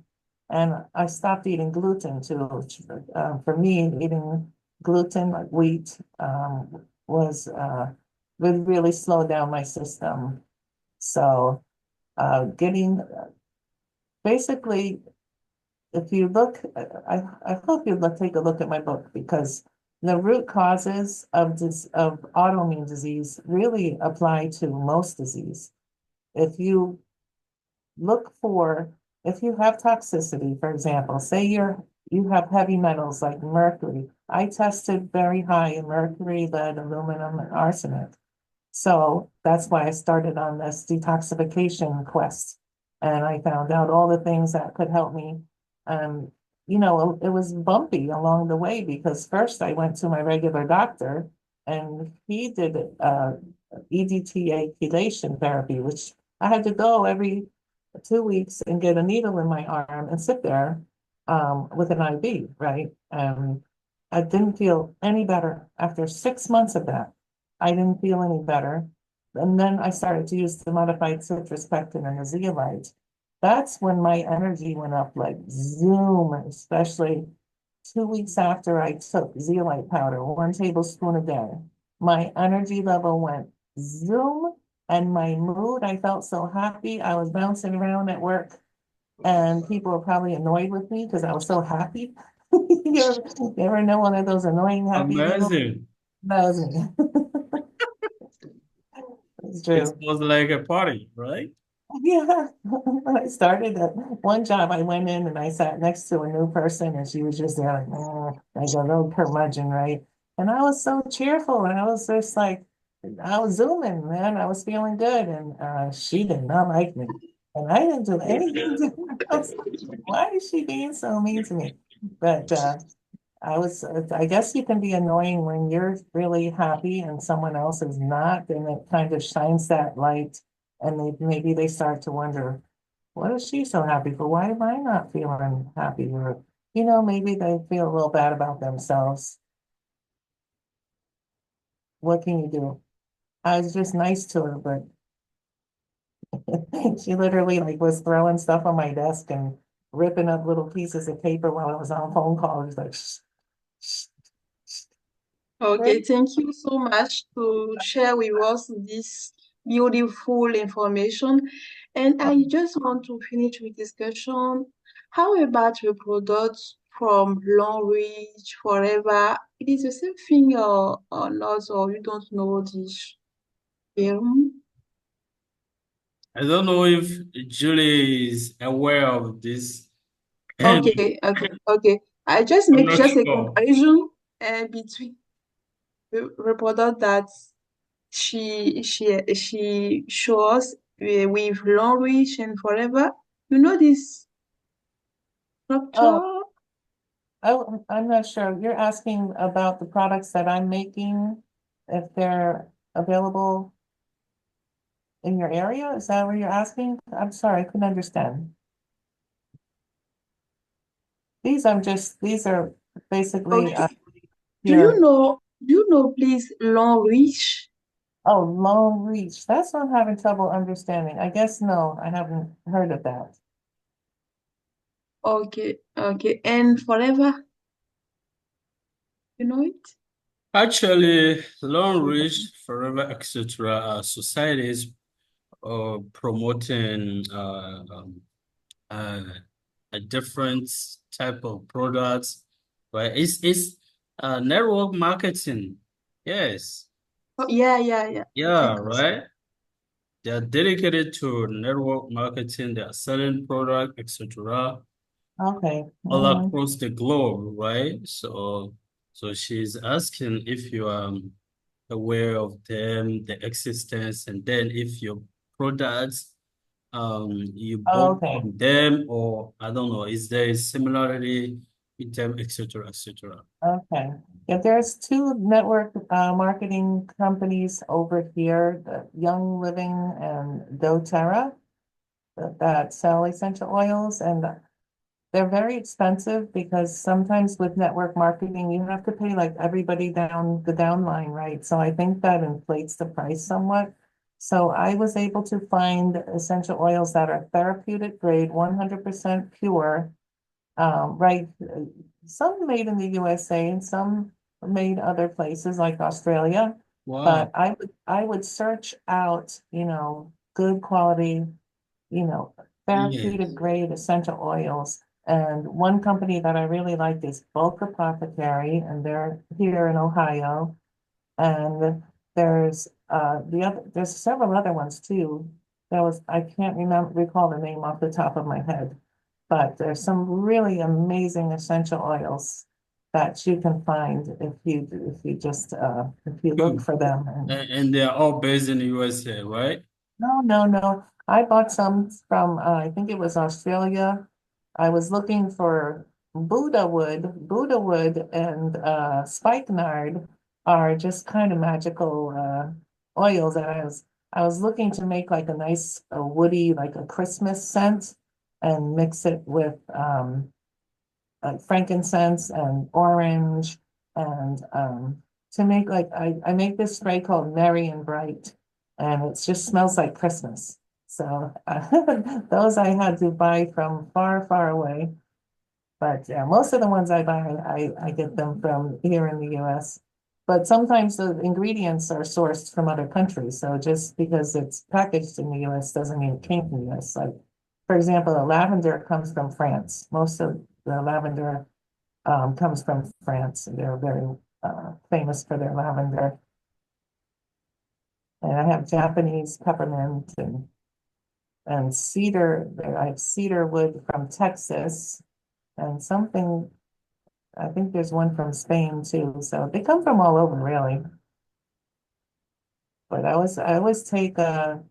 And I stopped eating gluten too. Which, for me, eating gluten like wheat was would really slow down my system. So getting basically if you look, I hope you take a look at my book because the root causes of this of autoimmune disease really apply to most disease. If you look for, if you have toxicity, for example, say you have heavy metals like mercury. I tested very high in mercury, lead, aluminum, and arsenic. So that's why I started on this detoxification quest. And I found out all the things that could help me. Um, it was bumpy along the way because first I went to my regular doctor and he did EDTA chelation therapy, which I had to go every 2 weeks and get a needle in my arm and sit there with an IV, right? I didn't feel any better after 6 months of that. I didn't feel any better. And then I started to use the modified citrus pectin and the zeolite. That's when my energy went up like zoom, especially 2 weeks after I took zeolite powder, 1 tablespoon a day. My energy level went zoom and my mood, I felt so happy. I was bouncing around at work and people were probably annoyed with me because I was so happy. You ever know one of those annoying happy people? Amazing. That was me. It's It true. was like a party, right? Yeah. When I started at one job, I went in and I sat next to a new person and she was just there like, like a little curmudgeon, right? And I was so cheerful and I was just like, I was zooming, man. I was feeling good and she did not like me. And I didn't do anything to her. I was like, why is she being so mean to me? But I guess you can be annoying when you're really happy and someone else is not, and it kind of shines that light. And maybe they start to wonder, what is she so happy for? Why am I not feeling happy? Or, maybe they feel a little bad about themselves. What can you do? I was just nice to her, but she literally like was throwing stuff on my desk and ripping up little pieces of paper while I was on a phone call. It was like, shh, shh, shh. Okay, Right? thank you so much to share with us this beautiful information. And I just want to finish with discussion. How about your products from long reach forever? It is the same thing or not, or you don't know this film? I don't know if Julie is aware of this, and Okay. I just I'm make not just a sure. comparison between the product that she shows with long reach and forever. You know this Oh, structure? I'm not sure. You're asking about the products that I'm making, if they're available in your area? Is that what you're asking? I'm sorry, I couldn't understand. These are basically Okay. Do you here. know, please, long reach? Oh, long reach. That's what I'm having trouble understanding. I guess no, I haven't heard of that. Okay, okay. And forever, you know it? Actually, long reach, forever, etc. Societies promoting uh, a different type of products, right? It's network marketing. Yes. Oh, yeah, yeah, yeah. I Yeah, think also. right. They are dedicated to network marketing. They are selling product, etc. Okay. all Hmm. across the globe, right? So she's asking if you are aware of them, the existence, and then if your products you bought Okay. from them, or I don't know, is there a similarity with them, etc., etc. Okay. Yeah, there's two network marketing companies over here, the Young Living and doTERRA, that sell essential oils, and they're very expensive because sometimes with network marketing, you have to pay like everybody down the downline, right? So I think that inflates the price somewhat. So I was able to find essential oils that are therapeutic grade, 100% pure, right? Some made in the USA and some made other places like Australia. Wow. But I would search out, good quality, you know, therapeutic Yes. grade essential oils. And one company that I really like is Bulk Apothecary, and they're here in Ohio. And there's several other ones too. I can't recall the name off the top of my head, but there's some really amazing essential oils that you can find if you look Good. for them. And And they are all based in the USA, right? no, no, no. I bought some from, I think it was Australia. I was looking for Buddha wood. Buddha wood and spikenard are just kind of magical oils. And I was looking to make like a nice woody, like a Christmas scent and mix it with frankincense and orange and to make like I make this spray called Merry and Bright, and it just smells like Christmas. So those I had to buy from far, far away. But yeah, most of the ones I buy, I get them from here in the US. But sometimes the ingredients are sourced from other countries. So just because it's packaged in the US doesn't mean it came from the US. Like, for example, the lavender comes from France. Most of the lavender comes from France. They're very famous for their lavender. And I have Japanese peppermint and cedar. I have cedar wood from Texas and something. I think there's one from Spain too. So they come from all over, really. But I always take to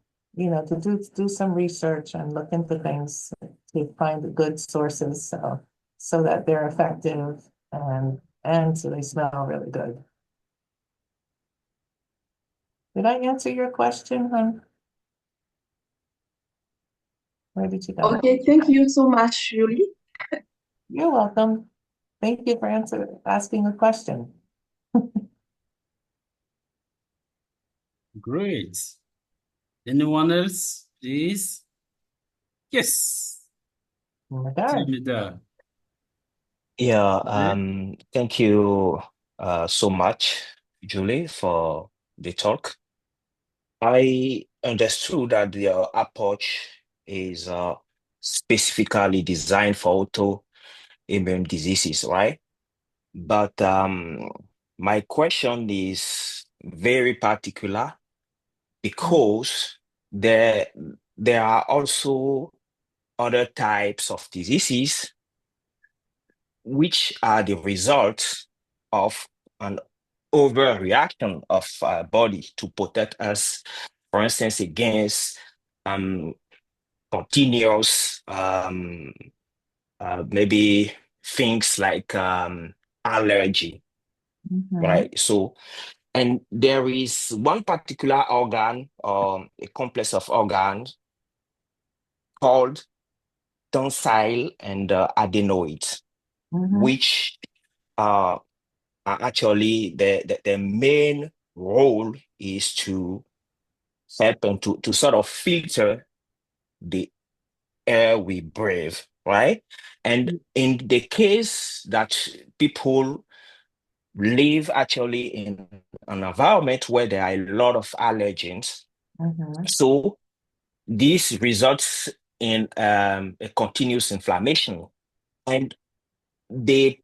do some research and look into things to find the good sources, so that they're effective and so they smell really good. Did I answer your question, hon? Where did you go? Okay, thank you so much, Julie. You're welcome. Thank you for asking a question. Great. Anyone else, please? Yes. Oh my Tell God. me that. Yeah, Okay. thank you so much, Julie, for the talk. I understood that your approach is specifically designed for autoimmune diseases, right? But my question is very particular because there there are also other types of diseases which are the result of an overreaction of our body to protect us, for instance, against um, continuous maybe things like allergy, Mm-hmm. right? So, and there is one particular organ or a complex of organs called tonsil and adenoids, Mm-hmm. which uh, are actually the main role is to help and to sort of filter the air we breathe, right? And in the case that people live actually in an environment where there are a lot of allergens, so this results in a continuous inflammation. And the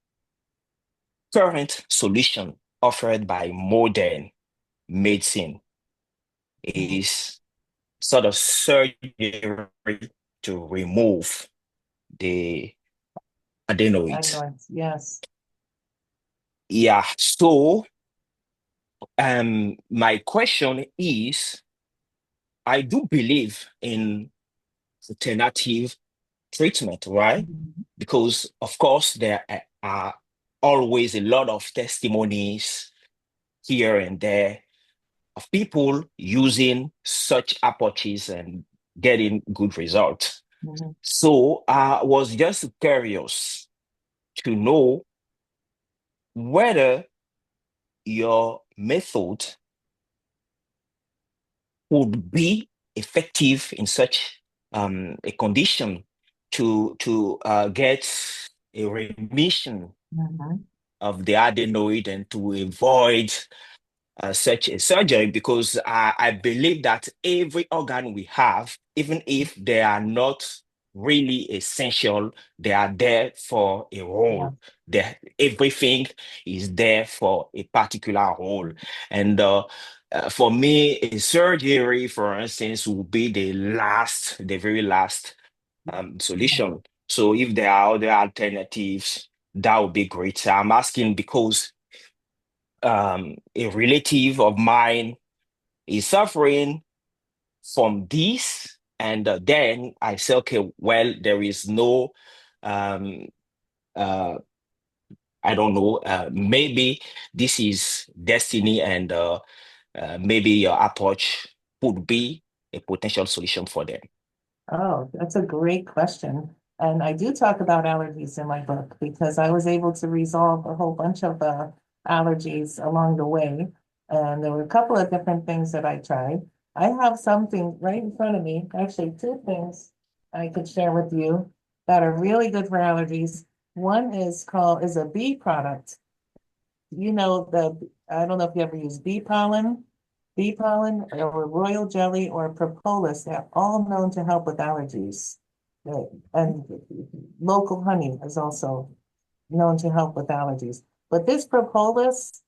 current solution offered by modern medicine is sort of surgery to remove the adenoids. Adenoids, yes. Yeah. So my question is, I do believe in alternative treatment, right? Because of course there are always a lot of testimonies here and there of people using such approaches and getting good results. So I was just curious to know whether your method would be effective in such a condition to get a remission of the adenoid and to avoid such a surgery, because I believe that every organ we have, even if they are not really essential, they are there for a role. Everything is there for a particular role. And for me, a surgery, for instance, will be the very last solution. So if there are other alternatives, that would be great. I'm asking because a relative of mine is suffering from this, and then I say, okay, well, there is no, um, I don't know, maybe this is destiny, and maybe your approach would be a potential solution for them. Oh, that's a great question. And I do talk about allergies in my book because I was able to resolve a whole bunch of allergies along the way. And there were a couple of different things that I tried. I have something right in front of me, actually two things I could share with you that are really good for allergies. One is a bee product. You know, I don't know if you ever use bee pollen or royal jelly or propolis. They're all known to help with allergies. And local honey is also known to help with allergies. But this propolis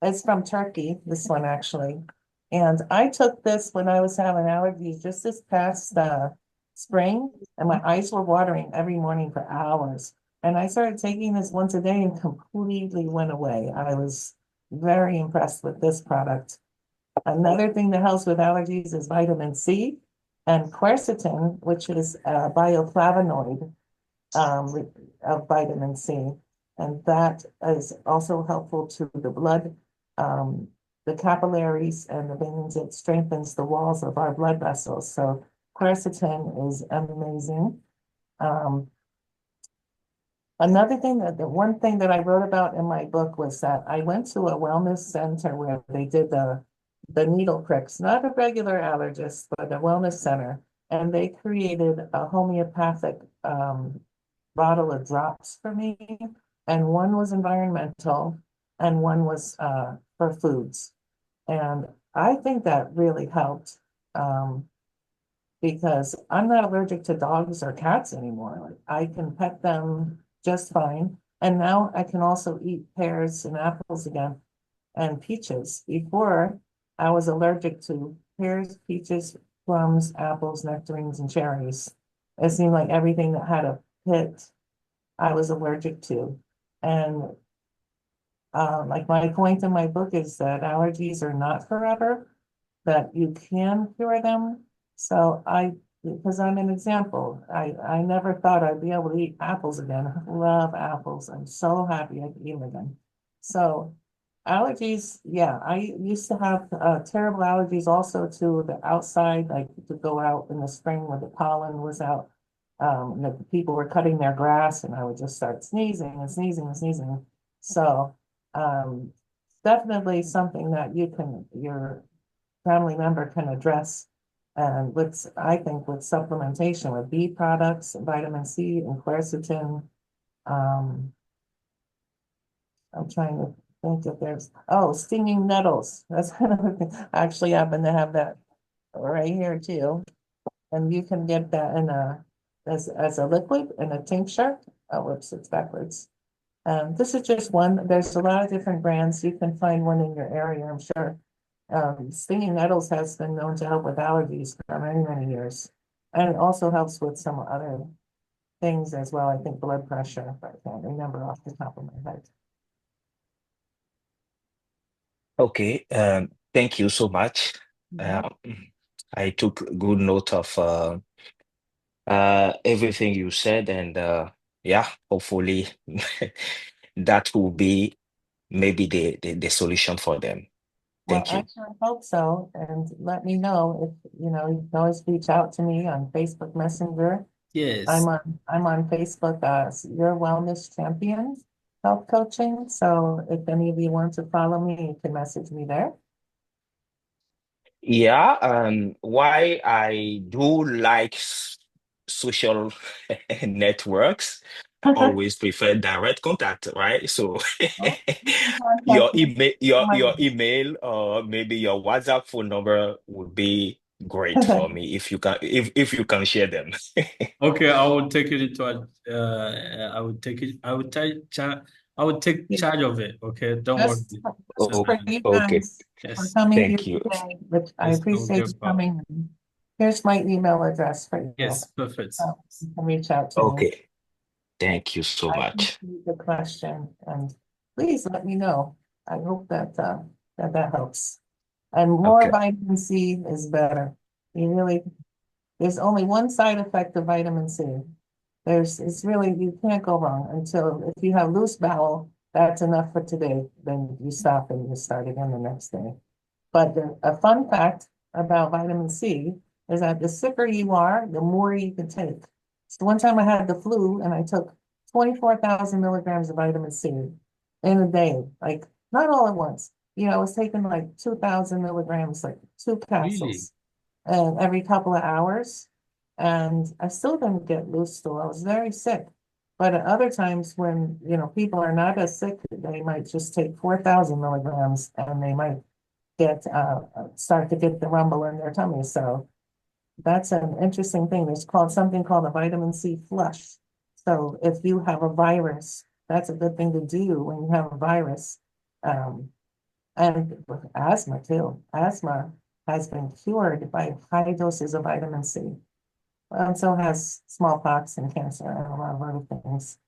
is from Turkey, this one actually. And I took this when I was having allergies just this past spring, and my eyes were watering every morning for hours. And I started taking this once a day and completely went away. I was very impressed with this product. Another thing that helps with allergies is vitamin C and quercetin, which is a bioflavonoid of vitamin C. And that is also helpful to the blood, the capillaries and the veins. It strengthens the walls of our blood vessels. So quercetin is amazing. Another thing the one thing that I wrote about in my book was that I went to a wellness center where they did the needle pricks, not a regular allergist, but a wellness center. And they created a homeopathic bottle of drops for me. And one was environmental and one was for foods. And I think that really helped because I'm not allergic to dogs or cats anymore. Like, I can pet them just fine. And now I can also eat pears and apples again and peaches. Before, I was allergic to pears, peaches, plums, apples, nectarines, and cherries. It seemed like everything that had a pit, I was allergic to. And like my point in my book is that allergies are not forever, that you can cure them. So because I'm an example, I never thought I'd be able to eat apples again. I love apples. I'm so happy I can eat them again. So allergies, yeah, I used to have terrible allergies also to the outside, like to go out in the spring when the pollen was out. The people were cutting their grass and I would just start sneezing and sneezing and sneezing. So definitely something that your family member can address. And I think with supplementation with B products, vitamin C and quercetin. Um, I'm trying to think if stinging nettles. That's another thing. I actually happen to have that right here too. And you can get that as a liquid in a tincture. Oh, whoops, it's backwards. This is just one. There's a lot of different brands. You can find one in your area, I'm sure. Stinging nettles has been known to help with allergies for many, many years. And it also helps with some other things as well. I think blood pressure, but I can't remember off the top of my head. Okay, thank you so much. I took good note of everything you said, and yeah, hopefully that will be maybe the solution for them. Well, Thank I you. sure hope so. And let me know if, you can always reach out to me on Facebook Messenger. Yes. I'm on Facebook as Your Wellness Champion Health Coaching. So if any of you want to follow me, you can message me there. Yeah, why I do like social networks, I always prefer direct contact, right? So Well, you can contact me on your email or maybe your WhatsApp phone number would be great for me if you can share them. Okay, I will take it into I would take it. I would take Yeah, charge of it. Okay, don't worry. just, just Oh, for you okay. guys for Yes, coming here Thank you. today, which I yes, don't appreciate get you problem. coming. Here's my email address for you. Yes, perfect. You can reach out to me. Okay. Thank you so I much. appreciate the question, and please let me know. I hope that helps. And more Okay. vitamin C is better. There's only one side effect of vitamin C. You can't go wrong until if you have loose bowel, that's enough for today. Then you stop and you start again the next day. But a fun fact about vitamin C is that the sicker you are, the more you can take. So one time I had the flu and I took 24,000 milligrams of vitamin C in a day, like not all at once. I was taking like 2,000 milligrams, like two Really? capsules, and every couple of hours. And I still didn't get loose stool. I was very sick. But at other times when, people are not as sick, they might just take 4,000 milligrams and they might start to get the rumble in their tummy. So that's an interesting thing. There's something called a vitamin C flush. So if you have a virus, that's a good thing to do when you have a virus. And with asthma too. Asthma has been cured by high doses of vitamin C. And so has smallpox and cancer and a lot of other things.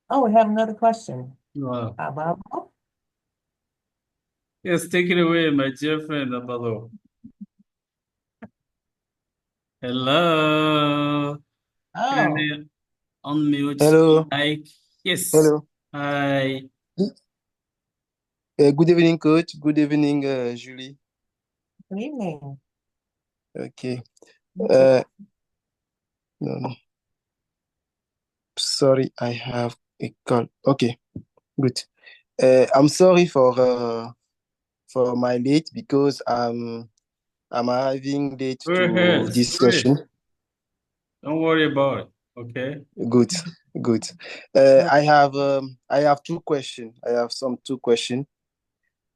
Oh, we have another question. Wow. About Yes, take it away, my dear friend Abalo. Hello. oh, Kindly unmute Hello, mic. Yes. hello. Hi. Good evening, coach. Good evening, Julie. good evening. Okay. No, no. Sorry, I have a call. Okay, good. I'm sorry for my late because I'm arriving late Go to ahead. this Go ahead. session. Don't worry about it. Okay. Good, good. I have two questions. I have two questions.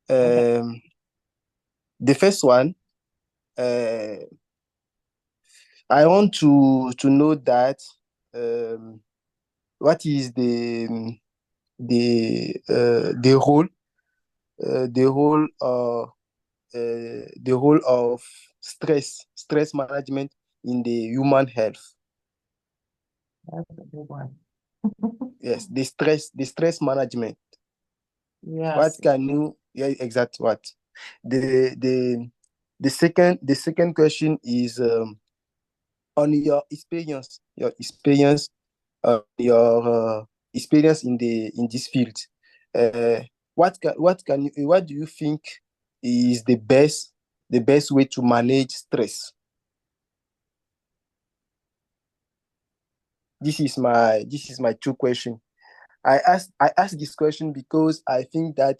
Okay. The first one, uh, I want to know that what is the role the role the role of stress management in the human health. That's a good one. Yes, the stress management. What Yes. can you exact what the the second question is on your experience in this field. Uh, what do you think is the best way to manage stress? This is my two question. I asked this question because I think that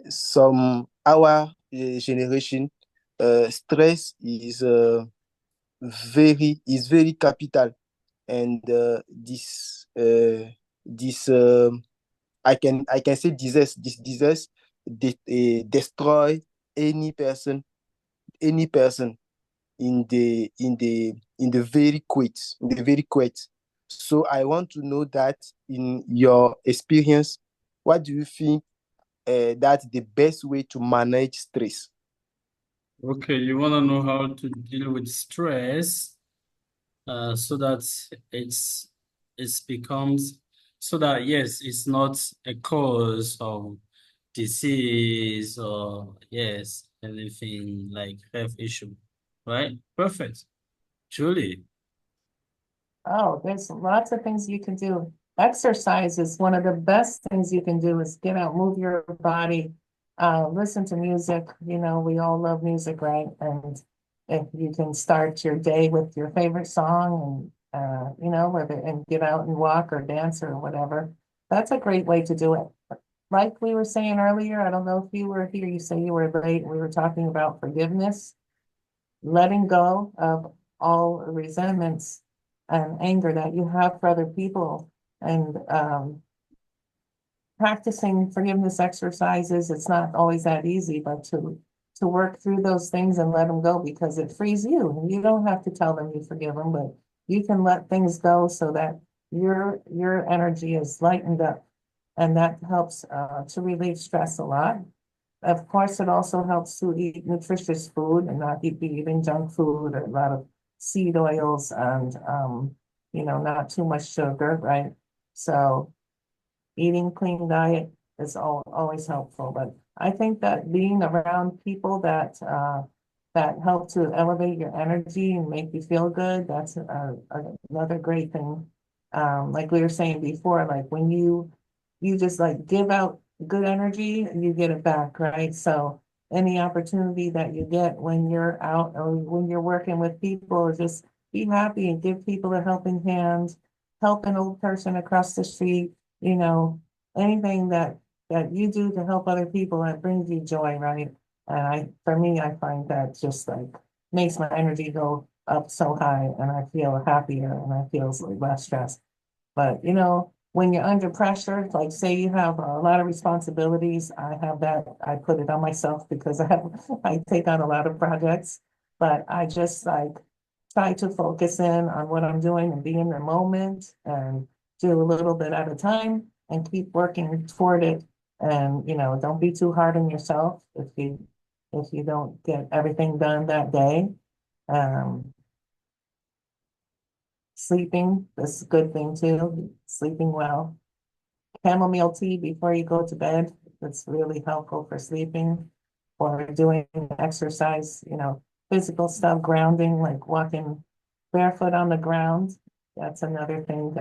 some our generation, stress is very capital, and this I can say this disease destroy any person any person in the very quick. So I want to know that in your experience, what do you think that's the best way to manage stress? Okay, you want to know how to deal with stress, so that it becomes, so that yes, it's not a cause of disease or yes, anything like health issue, right? Perfect. Julie. Oh, there's lots of things you can do. Exercise is one of the best things you can do is get out, move your body, listen to music. You know, we all love music, right? And if you can start your day with your favorite song and you know, whether and get out and walk or dance or whatever, that's a great way to do it. Like we were saying earlier, I don't know if you were here, you say you were late, we were talking about forgiveness, letting go of all resentments and anger that you have for other people, and practicing forgiveness exercises. It's not always that easy, but to work through those things and let them go, because it frees you. You don't have to tell them you forgive them, but you can let things go so that your energy is lightened up, and that helps to relieve stress a lot. Of course, it also helps to eat nutritious food and not be eating junk food or a lot of seed oils and, you know, not too much sugar, right? So eating clean diet is always helpful. But I think that being around people that help to elevate your energy and make you feel good, that's another great thing. Like we were saying before, like when you just like give out good energy, you get it back, right? So any opportunity that you get when you're out or when you're working with people, just be happy and give people a helping hand, help an old person across the street, you know, anything that you do to help other people that brings you joy, right? And for me, I find that just like makes my energy go up so high, and I feel happier and I feel less stressed. But you know, when you're under pressure, like say you have a lot of responsibilities, I have that, I put it on myself because I take on a lot of projects, but I just like try to focus in on what I'm doing and be in the moment and do a little bit at a time and keep working toward it. And you know, don't be too hard on yourself if you don't get everything done that day. Um, Sleeping is a good thing too, sleeping well. Chamomile tea before you go to bed, it's really helpful for sleeping or doing exercise, you know, physical stuff, grounding, like walking barefoot on the ground. That's another thing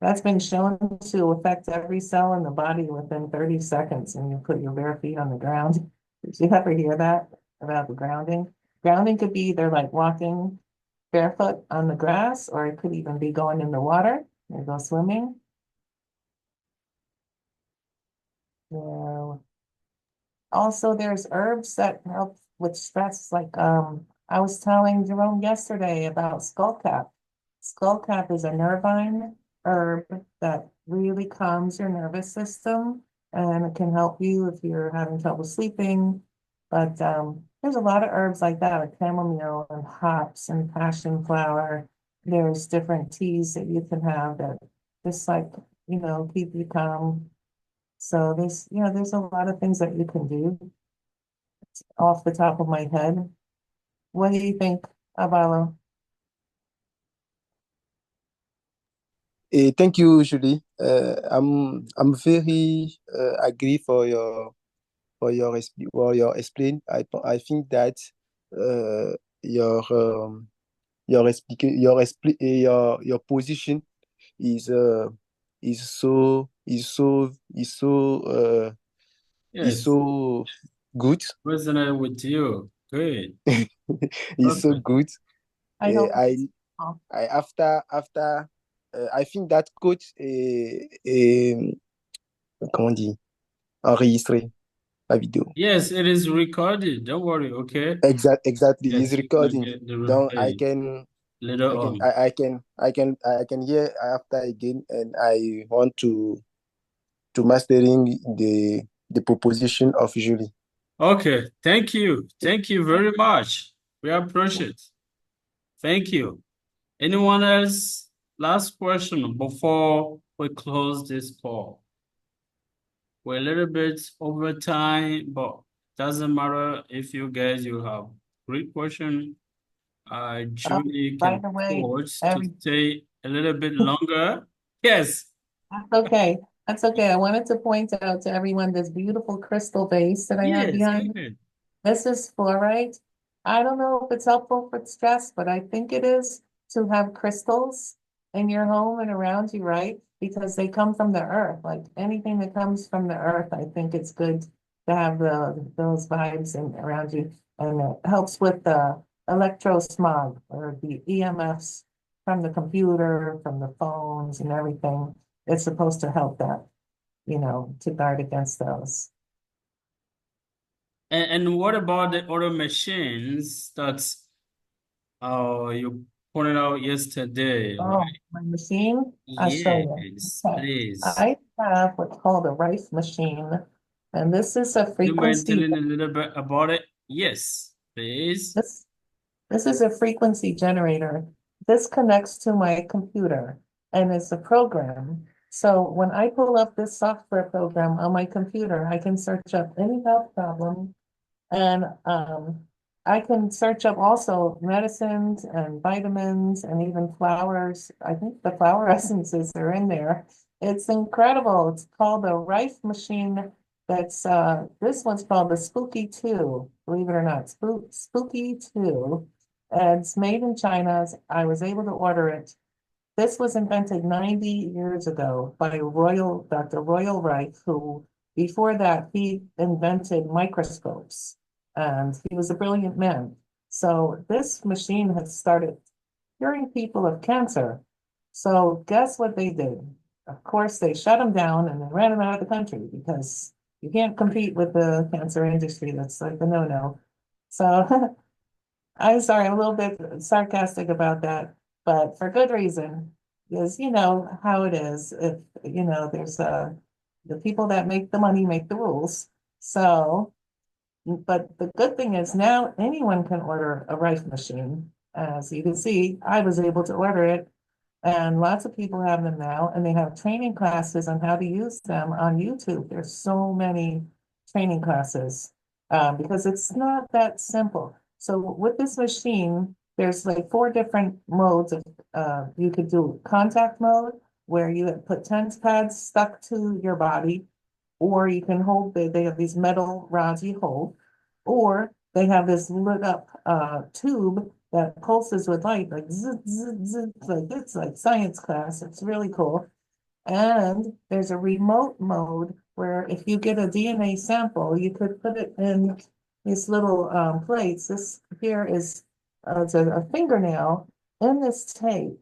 that's been shown to affect every cell in the body within 30 seconds when you put your bare feet on the ground. Did you ever hear that about the grounding? Grounding could be either like walking barefoot on the grass, or it could even be going in the water or go swimming. Yeah. Also, there's herbs that help with stress. Like I was telling Jerome yesterday about skullcap. Skullcap is a nervine herb that really calms your nervous system, and it can help you if you're having trouble sleeping. But there's a lot of herbs like that, like chamomile and hops and passion flower. There's different teas that you can have that just like, you know, keep you calm. So there's, you know, there's a lot of things that you can do off the top of my head. What do you think, Abalo? Thank you, Julie. I'm very agree for your explain. I think that uh, your your position is is Yes, so good. resonate with you. Great. Is so Perfect. good. I Uh, hope. I Oh, after I think that coach comment on dit enregistrer la vidéo. Yes, it is recorded. Don't worry, okay? Exactly, it's Yes, you're gonna recording. get the Donc replay later on. I can hear after again, and I want to mastering the proposition of Julie. Okay, thank you. Thank you very much. We appreciate it. Thank you. Anyone else? Last question before we close this call. We're a little bit over time, but doesn't matter if you guys you have great question. Julie By can the way, afford to stay a little bit longer. Yes. that's okay. That's okay. I wanted to point out to everyone this beautiful crystal vase that I have Yes, go behind me. ahead. This is fluorite. I don't know if it's helpful for stress, but I think it is to have crystals in your home and around you, right? Because they come from the earth. Like anything that comes from the earth, I think it's good to have those vibes around you. And it helps with the electrosmog or the EMFs from the computer, from the phones and everything. It's supposed to help that, to guard against those. And what about the other machines that you pointed out yesterday, Oh, right? my machine? I'll show you. Yes, Okay. please. I have what's called a rice machine, and this is a You mind frequency. telling a little bit about it? Yes, please. This this is a frequency generator. This connects to my computer and it's a program. So when I pull up this software program on my computer, I can search up any health problem. And I can search up also medicines and vitamins and even flowers. I think the flower essences are in there. It's incredible. It's called the Rife Machine. That's this one's called the Spooky 2, believe it or not. Spooky 2. And it's made in China. I was able to order it. This was invented 90 years ago by Dr. Royal Rife, who before that he invented microscopes and he was a brilliant man. So this machine has started curing people of cancer. So guess what they did? Of course, they shut him down and they ran him out of the country because you can't compete with the cancer industry. That's like a no-no. So I'm sorry, I'm a little bit sarcastic about that, but for good reason. Because you know how it is. If there's the people that make the money make the rules. So, but the good thing is now anyone can order a rice machine. As you can see, I was able to order it, and lots of people have them now, and they have training classes on how to use them on YouTube. There's so many training classes because it's not that simple. So with this machine, there's like 4 different modes of you could do contact mode where you put tense pads stuck to your body, or you can hold, they have these metal rods you hold, or they have this lit up tube that pulses with light, like zzz, zzz, zzz, like it's like science class. It's really cool. And there's a remote mode where if you get a DNA sample, you could put it in these little plates. This here is it's a fingernail in this tape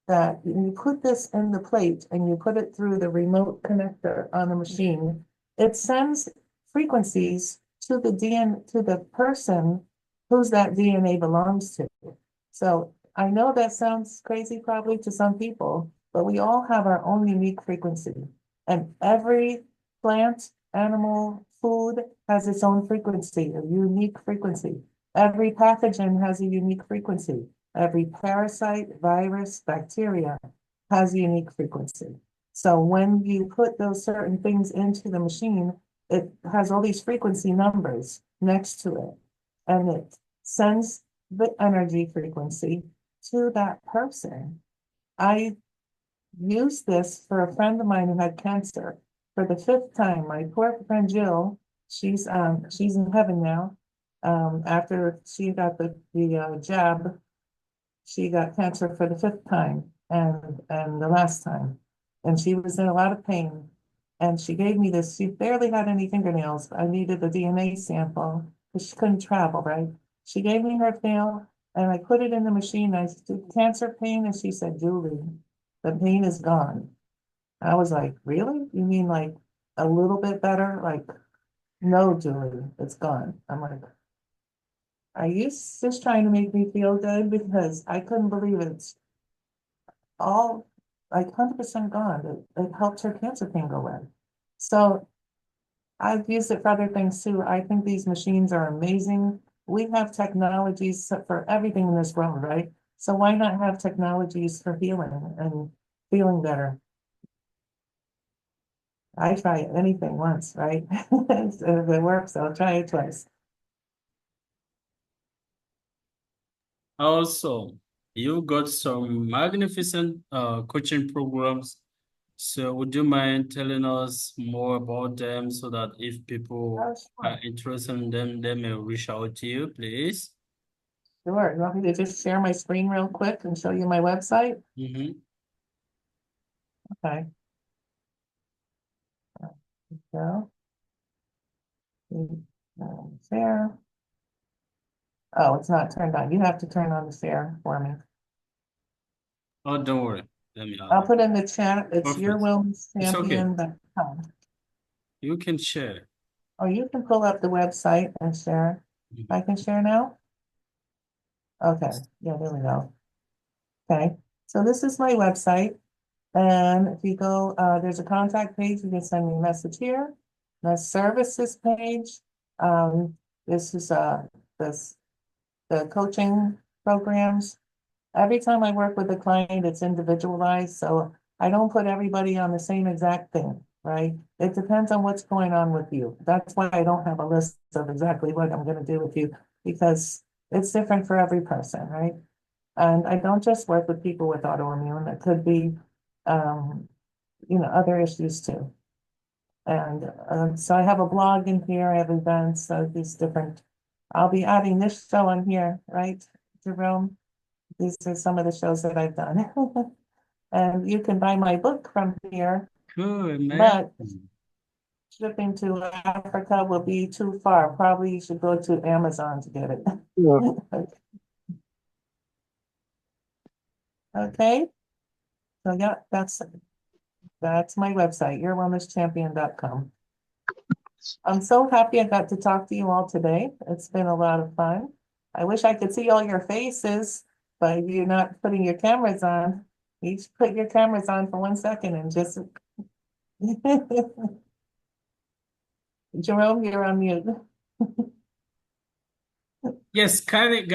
that you put this in the plate and you put it through the remote connector on the machine. It sends frequencies to the DNA to the person whose that DNA belongs to. So I know that sounds crazy probably to some people, but we all have our own unique frequency. And every plant, animal, food has its own frequency, a unique frequency. Every pathogen has a unique frequency. Every parasite, virus, bacteria has a unique frequency. So when you put those certain things into the machine, it has all these frequency numbers next to it. And it sends the energy frequency to that person. I used this for a friend of mine who had cancer for the 5th time. My poor friend Jill, she's in heaven now. After she got the jab, she got cancer for the 5th time and the last time. And she was in a lot of pain. And she gave me this. She barely had any fingernails. I needed a DNA sample because she couldn't travel, right? She gave me her nail and I put it in the machine. I said, cancer pain. And she said, Julie, the pain is gone. I was like, really? You mean like a little bit better, like, no, Julie, it's gone. I'm like, are you just trying to make me feel good? Because I couldn't believe it's all like 100% gone. It helped her cancer pain go away. So I've used it for other things too. I think these machines are amazing. We have technologies for everything in this world, right? So why not have technologies for healing and feeling better? I try anything once, right? If it works, I'll try it twice. Also, you got some magnificent coaching programs. So would you mind telling us more about them so that if people Oh, are sure. interested in them, they may reach out to you, please? Sure. You want me to just share my screen real quick and show you my website? Mm-hmm. Okay. So, share. Oh, it's not turned on. You have to turn on the share for me. Oh, don't worry. Let me I'll put in the chat. It's perfect. It's okay. yourwellnesschampion.com. You can share. Or you can pull up the website and share. I can share now? Okay. Yeah, there we go. Okay. So this is my website. And if you go, there's a contact page, you can send me a message here. The services page. This is this the coaching programs. Every time I work with a client, it's individualized, so I don't put everybody on the same exact thing, right? It depends on what's going on with you. That's why I don't have a list of exactly what I'm going to do with you, because it's different for every person, right? And I don't just work with people with autoimmune. It could be, um, other issues too. And so I have a blog in here. I have events, so these different. I'll be adding this show on here, right, Jerome? These are some of the shows that I've done. And you can buy my book from here, Good, man. but shipping to Africa will be too far. Probably you should go to Amazon to get it. Yeah. Okay, so yeah, that's my website, yourwellnesschampion.com. I'm so happy I got to talk to you all today. It's been a lot of fun. I wish I could see all your faces, but you're not putting your cameras on. Each put your cameras on for 1 second and just Jerome, you're on mute. Yes, kindly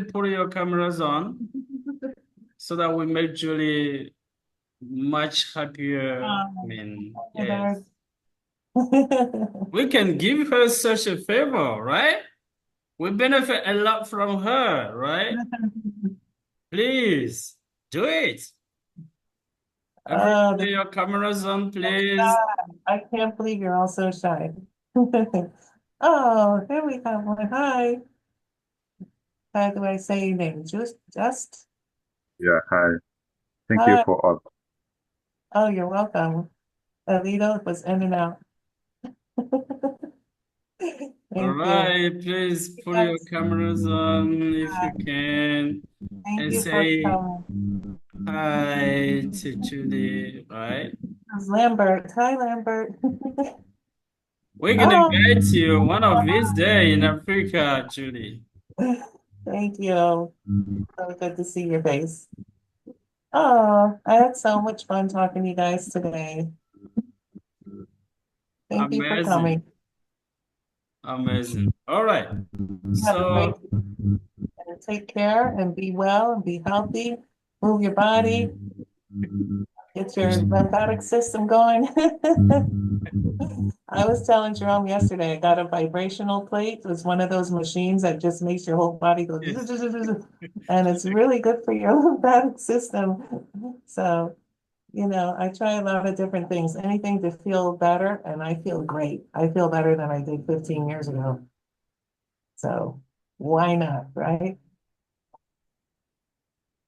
put your cameras on so that we make Julie much happier. I mean, yes. We can give her such a favor, right? We benefit a lot from her, right? Please do it. Oh, Everybody, your cameras on, please. I can't believe you're all so shy. Oh, there we have one. Hi. How do I say your name? Just. Yeah, hi. Thank you Hi. for all. Oh, you're welcome. Alito was in and out. All Thank you. right, please put your Yes. cameras on if you can Thank and you for say coming. hi to Julie, right? This is Lambert. Hi, Lambert. We're gonna Oh, invite you one of these days in Africa, Julie. thank you. So good to see your face. Oh, I had so much fun talking to you guys today. Thank you for Amazing. coming. Amazing. All right. Have a great So, and take care and be well and be healthy. Move your body, get your lymphatic system going. I was telling Jerome yesterday, I got a vibrational plate. It's one of those machines that just makes your whole body go, yes. and it's really good for your lymphatic system. So, I try a lot of different things, anything to feel better, and I feel great. I feel better than I did 15 years ago. So why not, right?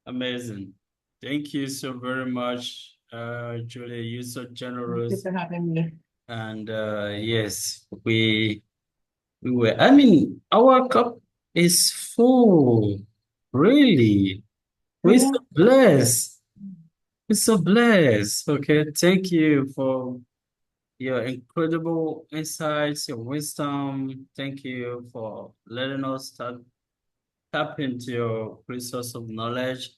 Amazing. Thank you so very much, Julie. You're so Thank you generous. for having me. And yes, we were, I mean, our cup is full. Really. We're so Yeah. blessed. We're so blessed. Okay. Thank you for your incredible insights, your wisdom. Thank you for letting us tap into your resource of knowledge.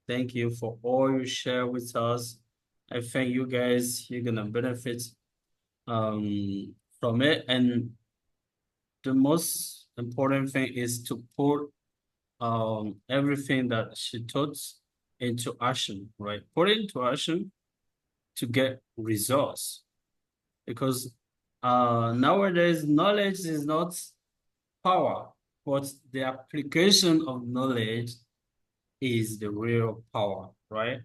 Thank you for all you share with us. I think you guys, you're gonna benefit from it. And the most important thing is to put everything that she taught into action, right? Put it into action to get results. Because nowadays knowledge is not power, but the application of knowledge is the real power, right?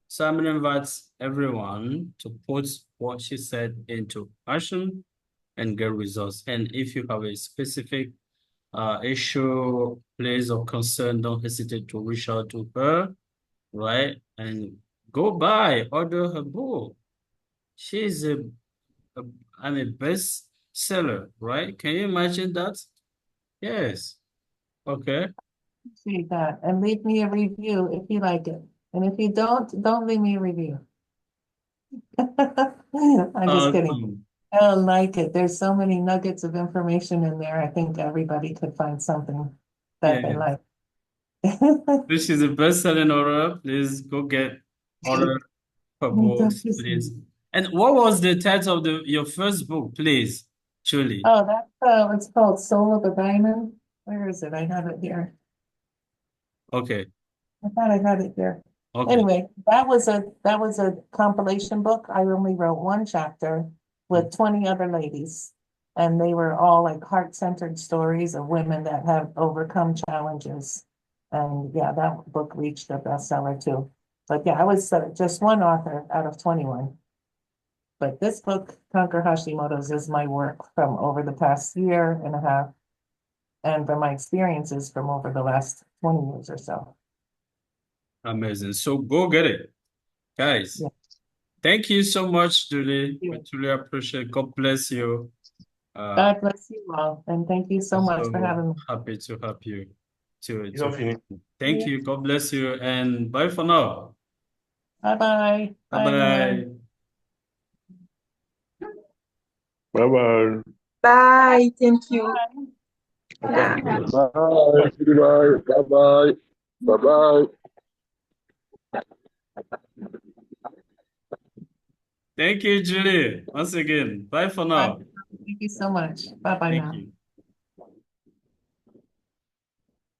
So I'm gonna invite everyone to put what she said into action and get results. And if you have a specific issue, place of concern, don't hesitate to reach out to her, right? And go buy, order her book. She's a I'm a best seller, right? Can you imagine that? Yes. Okay. See that, and leave me a review if you like it. And if you don't leave me a review. I'm just kidding. Awesome. I don't like it. There's so many nuggets of information in there. I think everybody could find something that they Yeah. like. This is a best-selling author. Please go get order her books, please. And what was the title of your first book, please, Julie? Oh, that's it's called Soul of a Diamond. Where is it? I have it here. Okay. I thought I had it here. Okay. Anyway, that was a compilation book. I only wrote one chapter with 20 other ladies, and they were all like heart-centered stories of women that have overcome challenges. And yeah, that book reached a bestseller too. But yeah, I was just one author out of 21. But this book, Conquer Hashimoto's, is my work from over the past year and a half, and from my experiences from over the last 20 years or so. Amazing. So go get it, guys. Yeah. Thank you so much, Julie. you. We truly appreciate it. God bless you. God bless you all, and thank you so much for having me. Happy to help you. It's not finished. Thank you. God bless you. And bye for now. Bye-bye. Bye, everyone. Bye-bye. Bye-bye. Bye. Thank you. Bye. Yeah. Bye. Bye. Bye-bye. Bye-bye. Thank you, Julie. Once again, bye for now. Thank you so much. Bye-bye Thank now. you.